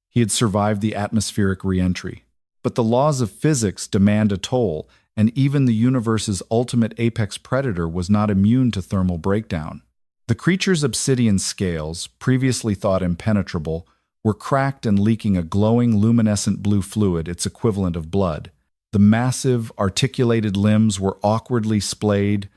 He had survived the atmospheric re-entry. But the laws of physics demand a toll, and even the universe's ultimate apex predator was not immune to thermal breakdown. The creature's obsidian scales, previously thought impenetrable, were cracked and leaking a glowing, luminescent blue fluid, its equivalent of blood. The massive, articulated limbs were awkwardly splayed,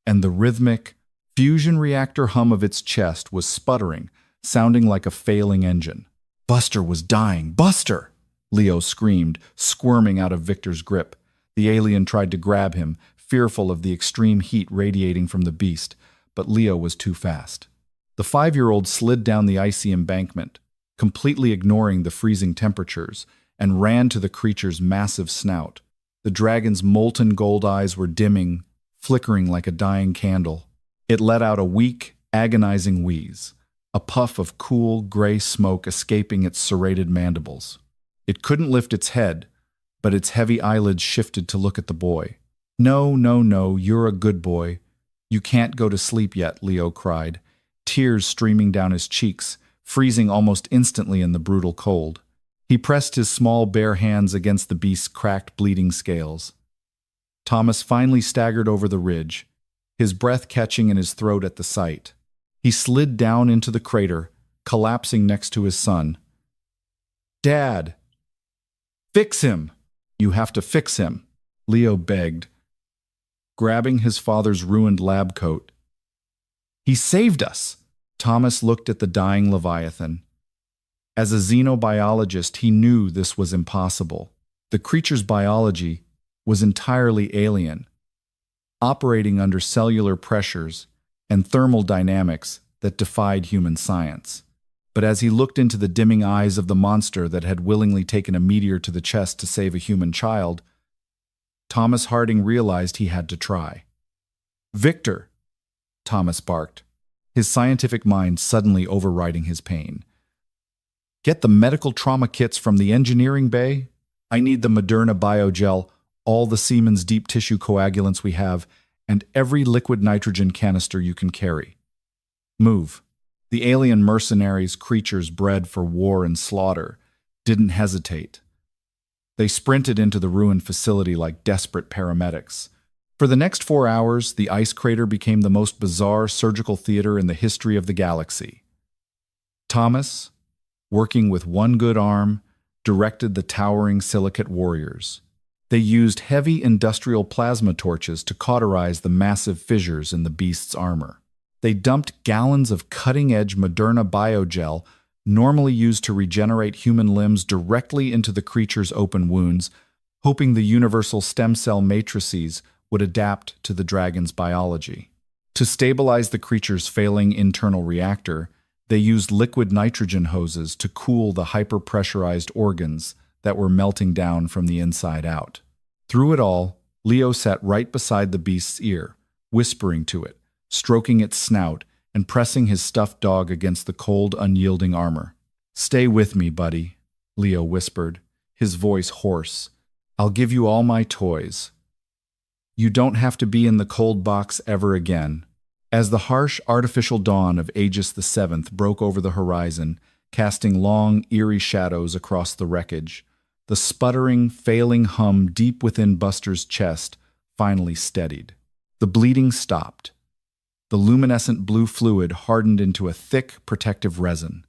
and the rhythmic, fusion reactor hum of its chest was sputtering, sounding like a failing engine. Buster was dying. "Buster!" Leo screamed, squirming out of Victor's grip. The alien tried to grab him, fearful of the extreme heat radiating from the beast, but Leo was too fast. The 5-year-old slid down the icy embankment, completely ignoring the freezing temperatures, and ran to the creature's massive snout. The dragon's molten gold eyes were dimming, flickering like a dying candle. It let out a weak, agonizing wheeze, a puff of cool, gray smoke escaping its serrated mandibles. It couldn't lift its head, but its heavy eyelids shifted to look at the boy. "No, no, no, you're a good boy. You can't go to sleep yet," Leo cried, tears streaming down his cheeks, freezing almost instantly in the brutal cold. He pressed his small bare hands against the beast's cracked, bleeding scales. Thomas finally staggered over the ridge, his breath catching in his throat at the sight. He slid down into the crater, collapsing next to his son. "Dad! Fix him! You have to fix him," Leo begged, grabbing his father's ruined lab coat. "He saved us!" Thomas looked at the dying Leviathan. As a xenobiologist, he knew this was impossible. The creature's biology was entirely alien, operating under cellular pressures and thermal dynamics that defied human science. But as he looked into the dimming eyes of the monster that had willingly taken a meteor to the chest to save a human child, Thomas Harding realized he had to try. "Victor!" Thomas barked, his scientific mind suddenly overriding his pain. "Get the medical trauma kits from the engineering bay. I need the Moderna biogel, all the Siemens deep tissue coagulants we have, and every liquid nitrogen canister you can carry. Move." The alien mercenaries, creatures bred for war and slaughter, didn't hesitate. They sprinted into the ruined facility like desperate paramedics. For the next 4 hours, the ice crater became the most bizarre surgical theater in the history of the galaxy. Thomas, working with one good arm, directed the towering silicate warriors. They used heavy industrial plasma torches to cauterize the massive fissures in the beast's armor. They dumped gallons of cutting-edge Moderna biogel normally used to regenerate human limbs directly into the creature's open wounds, hoping the universal stem cell matrices would adapt to the dragon's biology. To stabilize the creature's failing internal reactor, they used liquid nitrogen hoses to cool the hyper-pressurized organs that were melting down from the inside out. Through it all, Leo sat right beside the beast's ear, whispering to it, stroking its snout, and pressing his stuffed dog against the cold, unyielding armor. "Stay with me, buddy," Leo whispered, his voice hoarse. "I'll give you all my toys. You don't have to be in the cold box ever again." As the harsh, artificial dawn of Aegis VII broke over the horizon, casting long, eerie shadows across the wreckage, the sputtering, failing hum deep within Buster's chest finally steadied. The bleeding stopped. The luminescent blue fluid hardened into a thick, protective resin.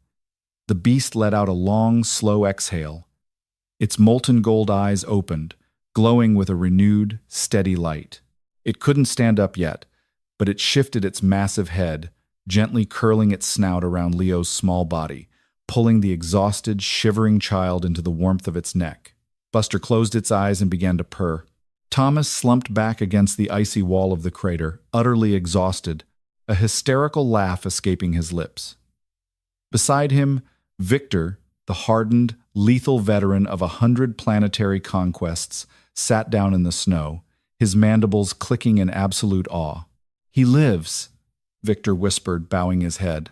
The beast let out a long, slow exhale. Its molten gold eyes opened, glowing with a renewed, steady light. It couldn't stand up yet, but it shifted its massive head, gently curling its snout around Leo's small body, pulling the exhausted, shivering child into the warmth of its neck. Buster closed its eyes and began to purr. Thomas slumped back against the icy wall of the crater, utterly exhausted, a hysterical laugh escaping his lips. Beside him, Victor, the hardened, lethal veteran of 100 planetary conquests, sat down in the snow, his mandibles clicking in absolute awe. "He lives," Victor whispered, bowing his head.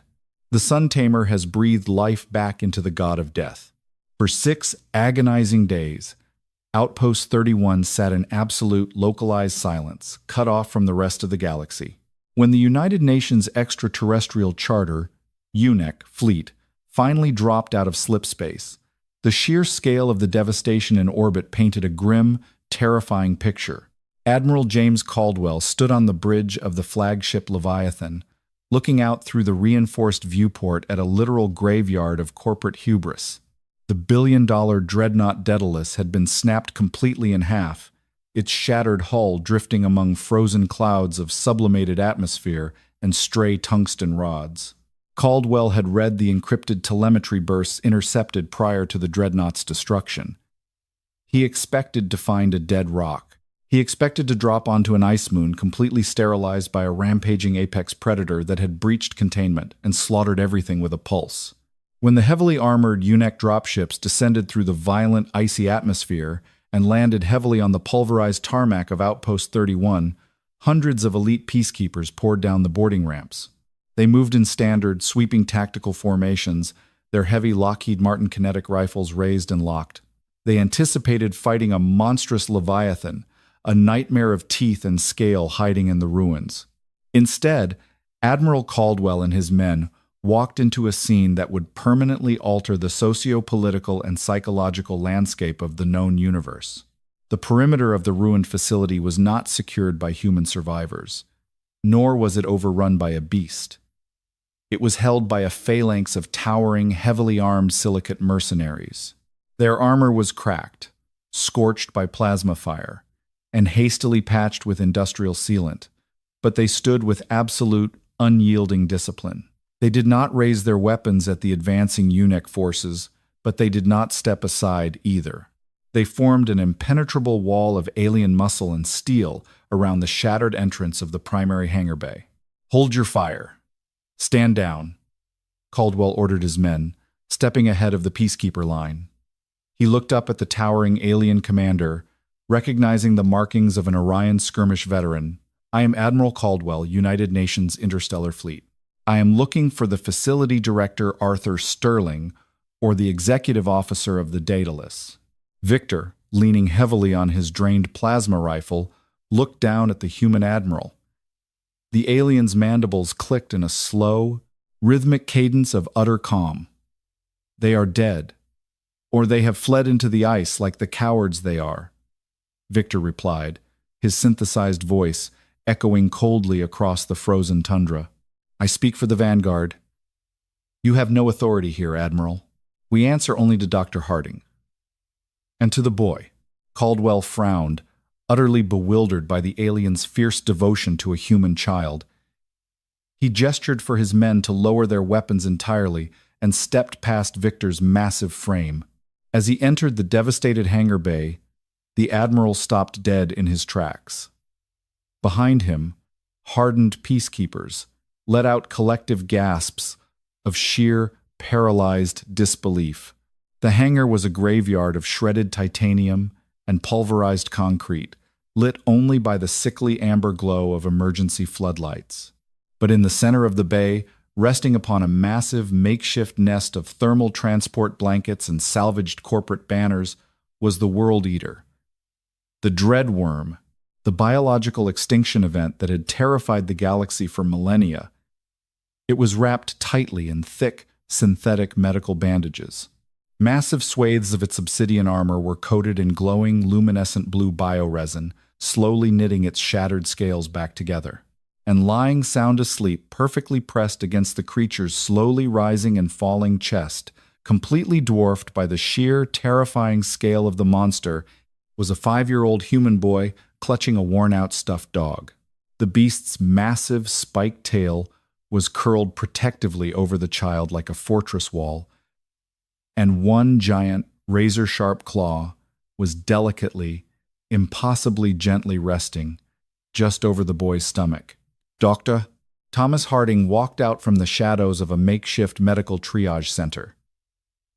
"The Sun Tamer has breathed life back into the god of death." For 6 agonizing days, Outpost 31 sat in absolute, localized silence, cut off from the rest of the galaxy. When the United Nations Extraterrestrial Charter, UNEC, fleet finally dropped out of slipspace, the sheer scale of the devastation in orbit painted a grim, terrifying picture. Admiral James Caldwell stood on the bridge of the flagship Leviathan, looking out through the reinforced viewport at a literal graveyard of corporate hubris. The billion-dollar dreadnought Deadliest had been snapped completely in half, its shattered hull drifting among frozen clouds of sublimated atmosphere and stray tungsten rods. Caldwell had read the encrypted telemetry bursts intercepted prior to the dreadnought's destruction. He expected to find a dead rock. He expected to drop onto an ice moon completely sterilized by a rampaging apex predator that had breached containment and slaughtered everything with a pulse. When the heavily armored UNEC dropships descended through the violent, icy atmosphere and landed heavily on the pulverized tarmac of Outpost 31, hundreds of elite peacekeepers poured down the boarding ramps. They moved in standard, sweeping tactical formations, their heavy Lockheed Martin kinetic rifles raised and locked. They anticipated fighting a monstrous Leviathan, a nightmare of teeth and scale hiding in the ruins. Instead, Admiral Caldwell and his men walked into a scene that would permanently alter the socio-political and psychological landscape of the known universe. The perimeter of the ruined facility was not secured by human survivors, nor was it overrun by a beast. It was held by a phalanx of towering, heavily armed silicate mercenaries. Their armor was cracked, scorched by plasma fire, and hastily patched with industrial sealant, but they stood with absolute, unyielding discipline. They did not raise their weapons at the advancing UNEC forces, but they did not step aside either. They formed an impenetrable wall of alien muscle and steel around the shattered entrance of the primary hangar bay. "Hold your fire. Stand down," Caldwell ordered his men, stepping ahead of the peacekeeper line. He looked up at the towering alien commander, recognizing the markings of an Orion skirmish veteran. "I am Admiral Caldwell, United Nations Interstellar Fleet. I am looking for the Facility Director Arthur Sterling or the Executive Officer of the Daedalus." Victor, leaning heavily on his drained plasma rifle, looked down at the human admiral. The alien's mandibles clicked in a slow, rhythmic cadence of utter calm. "They are dead, or they have fled into the ice like the cowards they are," Victor replied, his synthesized voice echoing coldly across the frozen tundra. "I speak for the Vanguard. You have no authority here, Admiral. We answer only to Dr. Harding." And to the boy. Caldwell frowned, utterly bewildered by the alien's fierce devotion to a human child. He gestured for his men to lower their weapons entirely and stepped past Victor's massive frame. As he entered the devastated hangar bay, the Admiral stopped dead in his tracks. Behind him, hardened peacekeepers let out collective gasps of sheer, paralyzed disbelief. The hangar was a graveyard of shredded titanium and pulverized concrete, lit only by the sickly amber glow of emergency floodlights. But in the center of the bay, resting upon a massive makeshift nest of thermal transport blankets and salvaged corporate banners, was the World Eater. The dread worm, the biological extinction event that had terrified the galaxy for millennia. It was wrapped tightly in thick, synthetic medical bandages. Massive swathes of its obsidian armor were coated in glowing, luminescent blue bioresin, slowly knitting its shattered scales back together. And lying sound asleep, perfectly pressed against the creature's slowly rising and falling chest, completely dwarfed by the sheer, terrifying scale of the monster, was a 5-year-old human boy clutching a worn-out stuffed dog. The beast's massive, spiked tail was curled protectively over the child like a fortress wall, and one giant, razor-sharp claw was delicately, impossibly gently resting just over the boy's stomach. Doctor, Thomas Harding walked out from the shadows of a makeshift medical triage center.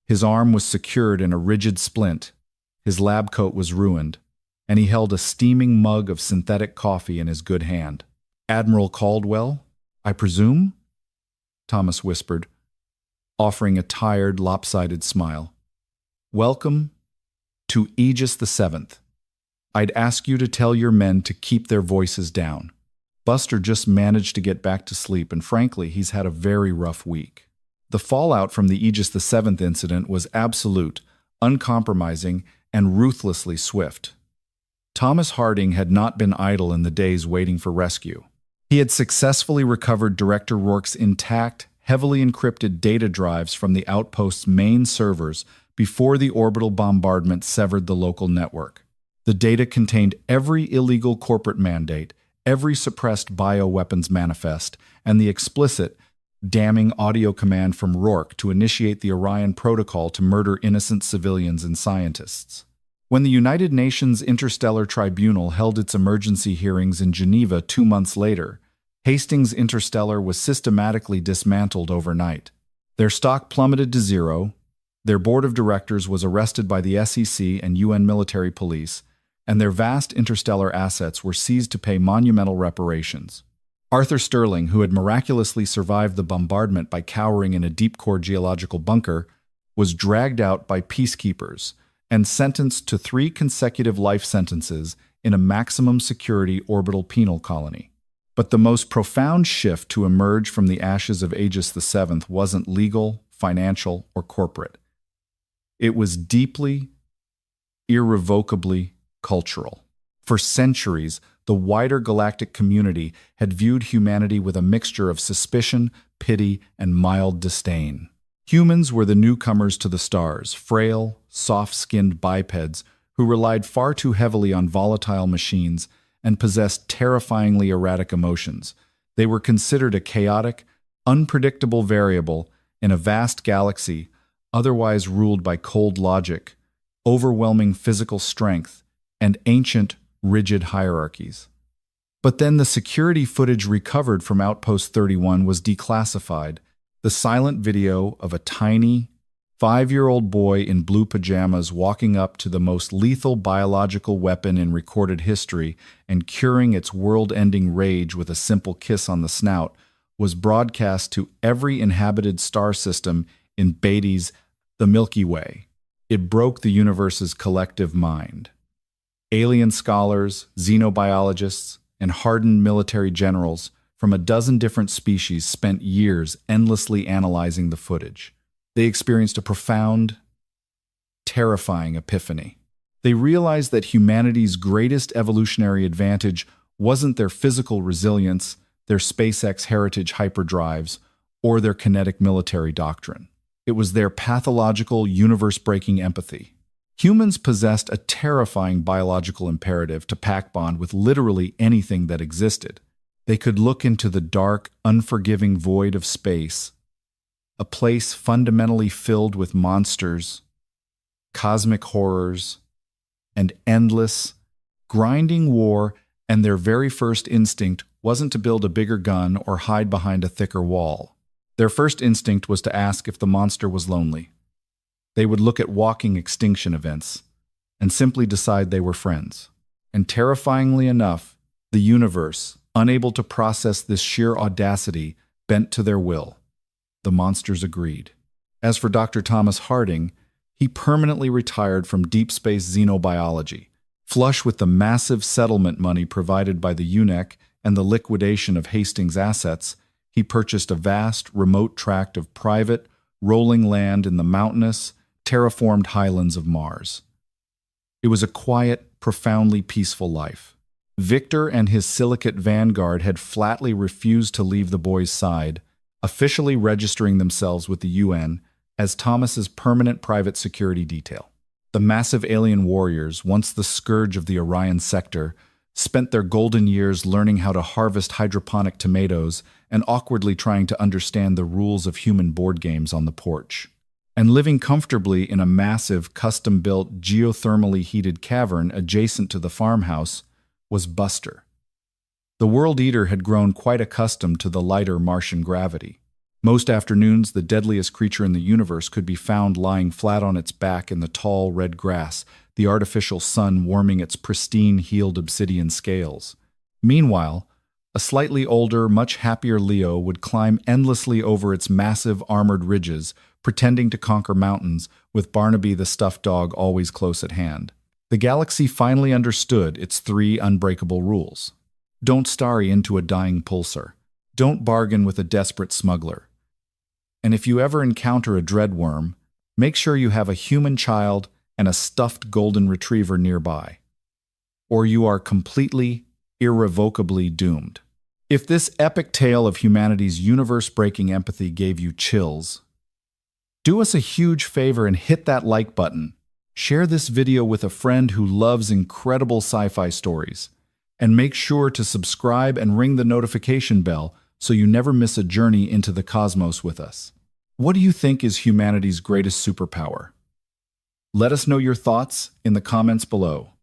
His arm was secured in a rigid splint, his lab coat was ruined, and he held a steaming mug of synthetic coffee in his good hand. Admiral Caldwell, I presume? Thomas whispered, offering a tired, lopsided smile. Welcome to Aegis the Seventh. I'd ask you to tell your men to keep their voices down. Buster just managed to get back to sleep, and frankly, he's had a very rough week. The fallout from the Aegis the Seventh incident was absolute, uncompromising, and ruthlessly swift. Thomas Harding had not been idle in the days waiting for rescue. He had successfully recovered Director Rourke's intact, heavily encrypted data drives from the outpost's main servers before the orbital bombardment severed the local network. The data contained every illegal corporate mandate, every suppressed bioweapons manifest, and the explicit, damning audio command from Rourke to initiate the Orion Protocol to murder innocent civilians and scientists. When the United Nations Interstellar Tribunal held its emergency hearings in Geneva 2 months later, Hastings Interstellar was systematically dismantled overnight. Their stock plummeted to zero, their board of directors was arrested by the SEC and UN military police, and their vast interstellar assets were seized to pay monumental reparations. Arthur Sterling, who had miraculously survived the bombardment by cowering in a deep-core geological bunker, was dragged out by peacekeepers and sentenced to 3 consecutive life sentences in a maximum security orbital penal colony. But the most profound shift to emerge from the ashes of Aegis the Seventh wasn't legal, financial, or corporate. It was deeply, irrevocably cultural. For centuries, the wider galactic community had viewed humanity with a mixture of suspicion, pity, and mild disdain. Humans were the newcomers to the stars, frail, soft-skinned bipeds who relied far too heavily on volatile machines and possessed terrifyingly erratic emotions. They were considered a chaotic, unpredictable variable in a vast galaxy otherwise ruled by cold logic, overwhelming physical strength, and ancient, rigid hierarchies. But then the security footage recovered from Outpost 31 was declassified, the silent video of a tiny, 5-year-old boy in blue pajamas walking up to the most lethal biological weapon in recorded history and curing its world-ending rage with a simple kiss on the snout was broadcast to every inhabited star system in Beatty's The Milky Way. It broke the universe's collective mind. Alien scholars, xenobiologists, and hardened military generals from a dozen different species spent years endlessly analyzing the footage. They experienced a profound, terrifying epiphany. They realized that humanity's greatest evolutionary advantage wasn't their physical resilience, their SpaceX heritage hyperdrives, or their kinetic military doctrine. It was their pathological, universe-breaking empathy. Humans possessed a terrifying biological imperative to pack bond with literally anything that existed. They could look into the dark, unforgiving void of space a place fundamentally filled with monsters, cosmic horrors, and endless, grinding war, and their very first instinct wasn't to build a bigger gun or hide behind a thicker wall. Their first instinct was to ask if the monster was lonely. They would look at walking extinction events and simply decide they were friends. And terrifyingly enough, the universe, unable to process this sheer audacity, bent to their will. The monsters agreed. As for Dr. Thomas Harding, he permanently retired from deep space xenobiology. Flush with the massive settlement money provided by the UNEC and the liquidation of Hastings' assets, he purchased a vast, remote tract of private, rolling land in the mountainous, terraformed highlands of Mars. It was a quiet, profoundly peaceful life. Victor and his silicate vanguard had flatly refused to leave the boy's side, officially registering themselves with the UN as Thomas's permanent private security detail. The massive alien warriors, once the scourge of the Orion sector, spent their golden years learning how to harvest hydroponic tomatoes and awkwardly trying to understand the rules of human board games on the porch. And living comfortably in a massive, custom-built, geothermally heated cavern adjacent to the farmhouse was Buster. The World Eater had grown quite accustomed to the lighter Martian gravity. Most afternoons, the deadliest creature in the universe could be found lying flat on its back in the tall, red grass, the artificial sun warming its pristine, healed obsidian scales. Meanwhile, a slightly older, much happier Leo would climb endlessly over its massive, armored ridges, pretending to conquer mountains, with Barnaby the stuffed dog always close at hand. The galaxy finally understood its 3 unbreakable rules. Don't starry into a dying pulsar. Don't bargain with a desperate smuggler. And if you ever encounter a dreadworm, make sure you have a human child and a stuffed golden retriever nearby, or you are completely, irrevocably doomed. If this epic tale of humanity's universe-breaking empathy gave you chills, do us a huge favor and hit that like button. Share this video with a friend who loves incredible sci-fi stories, and make sure to subscribe and ring the notification bell so you never miss a journey into the cosmos with us. What do you think is humanity's greatest superpower? Let us know your thoughts in the comments below.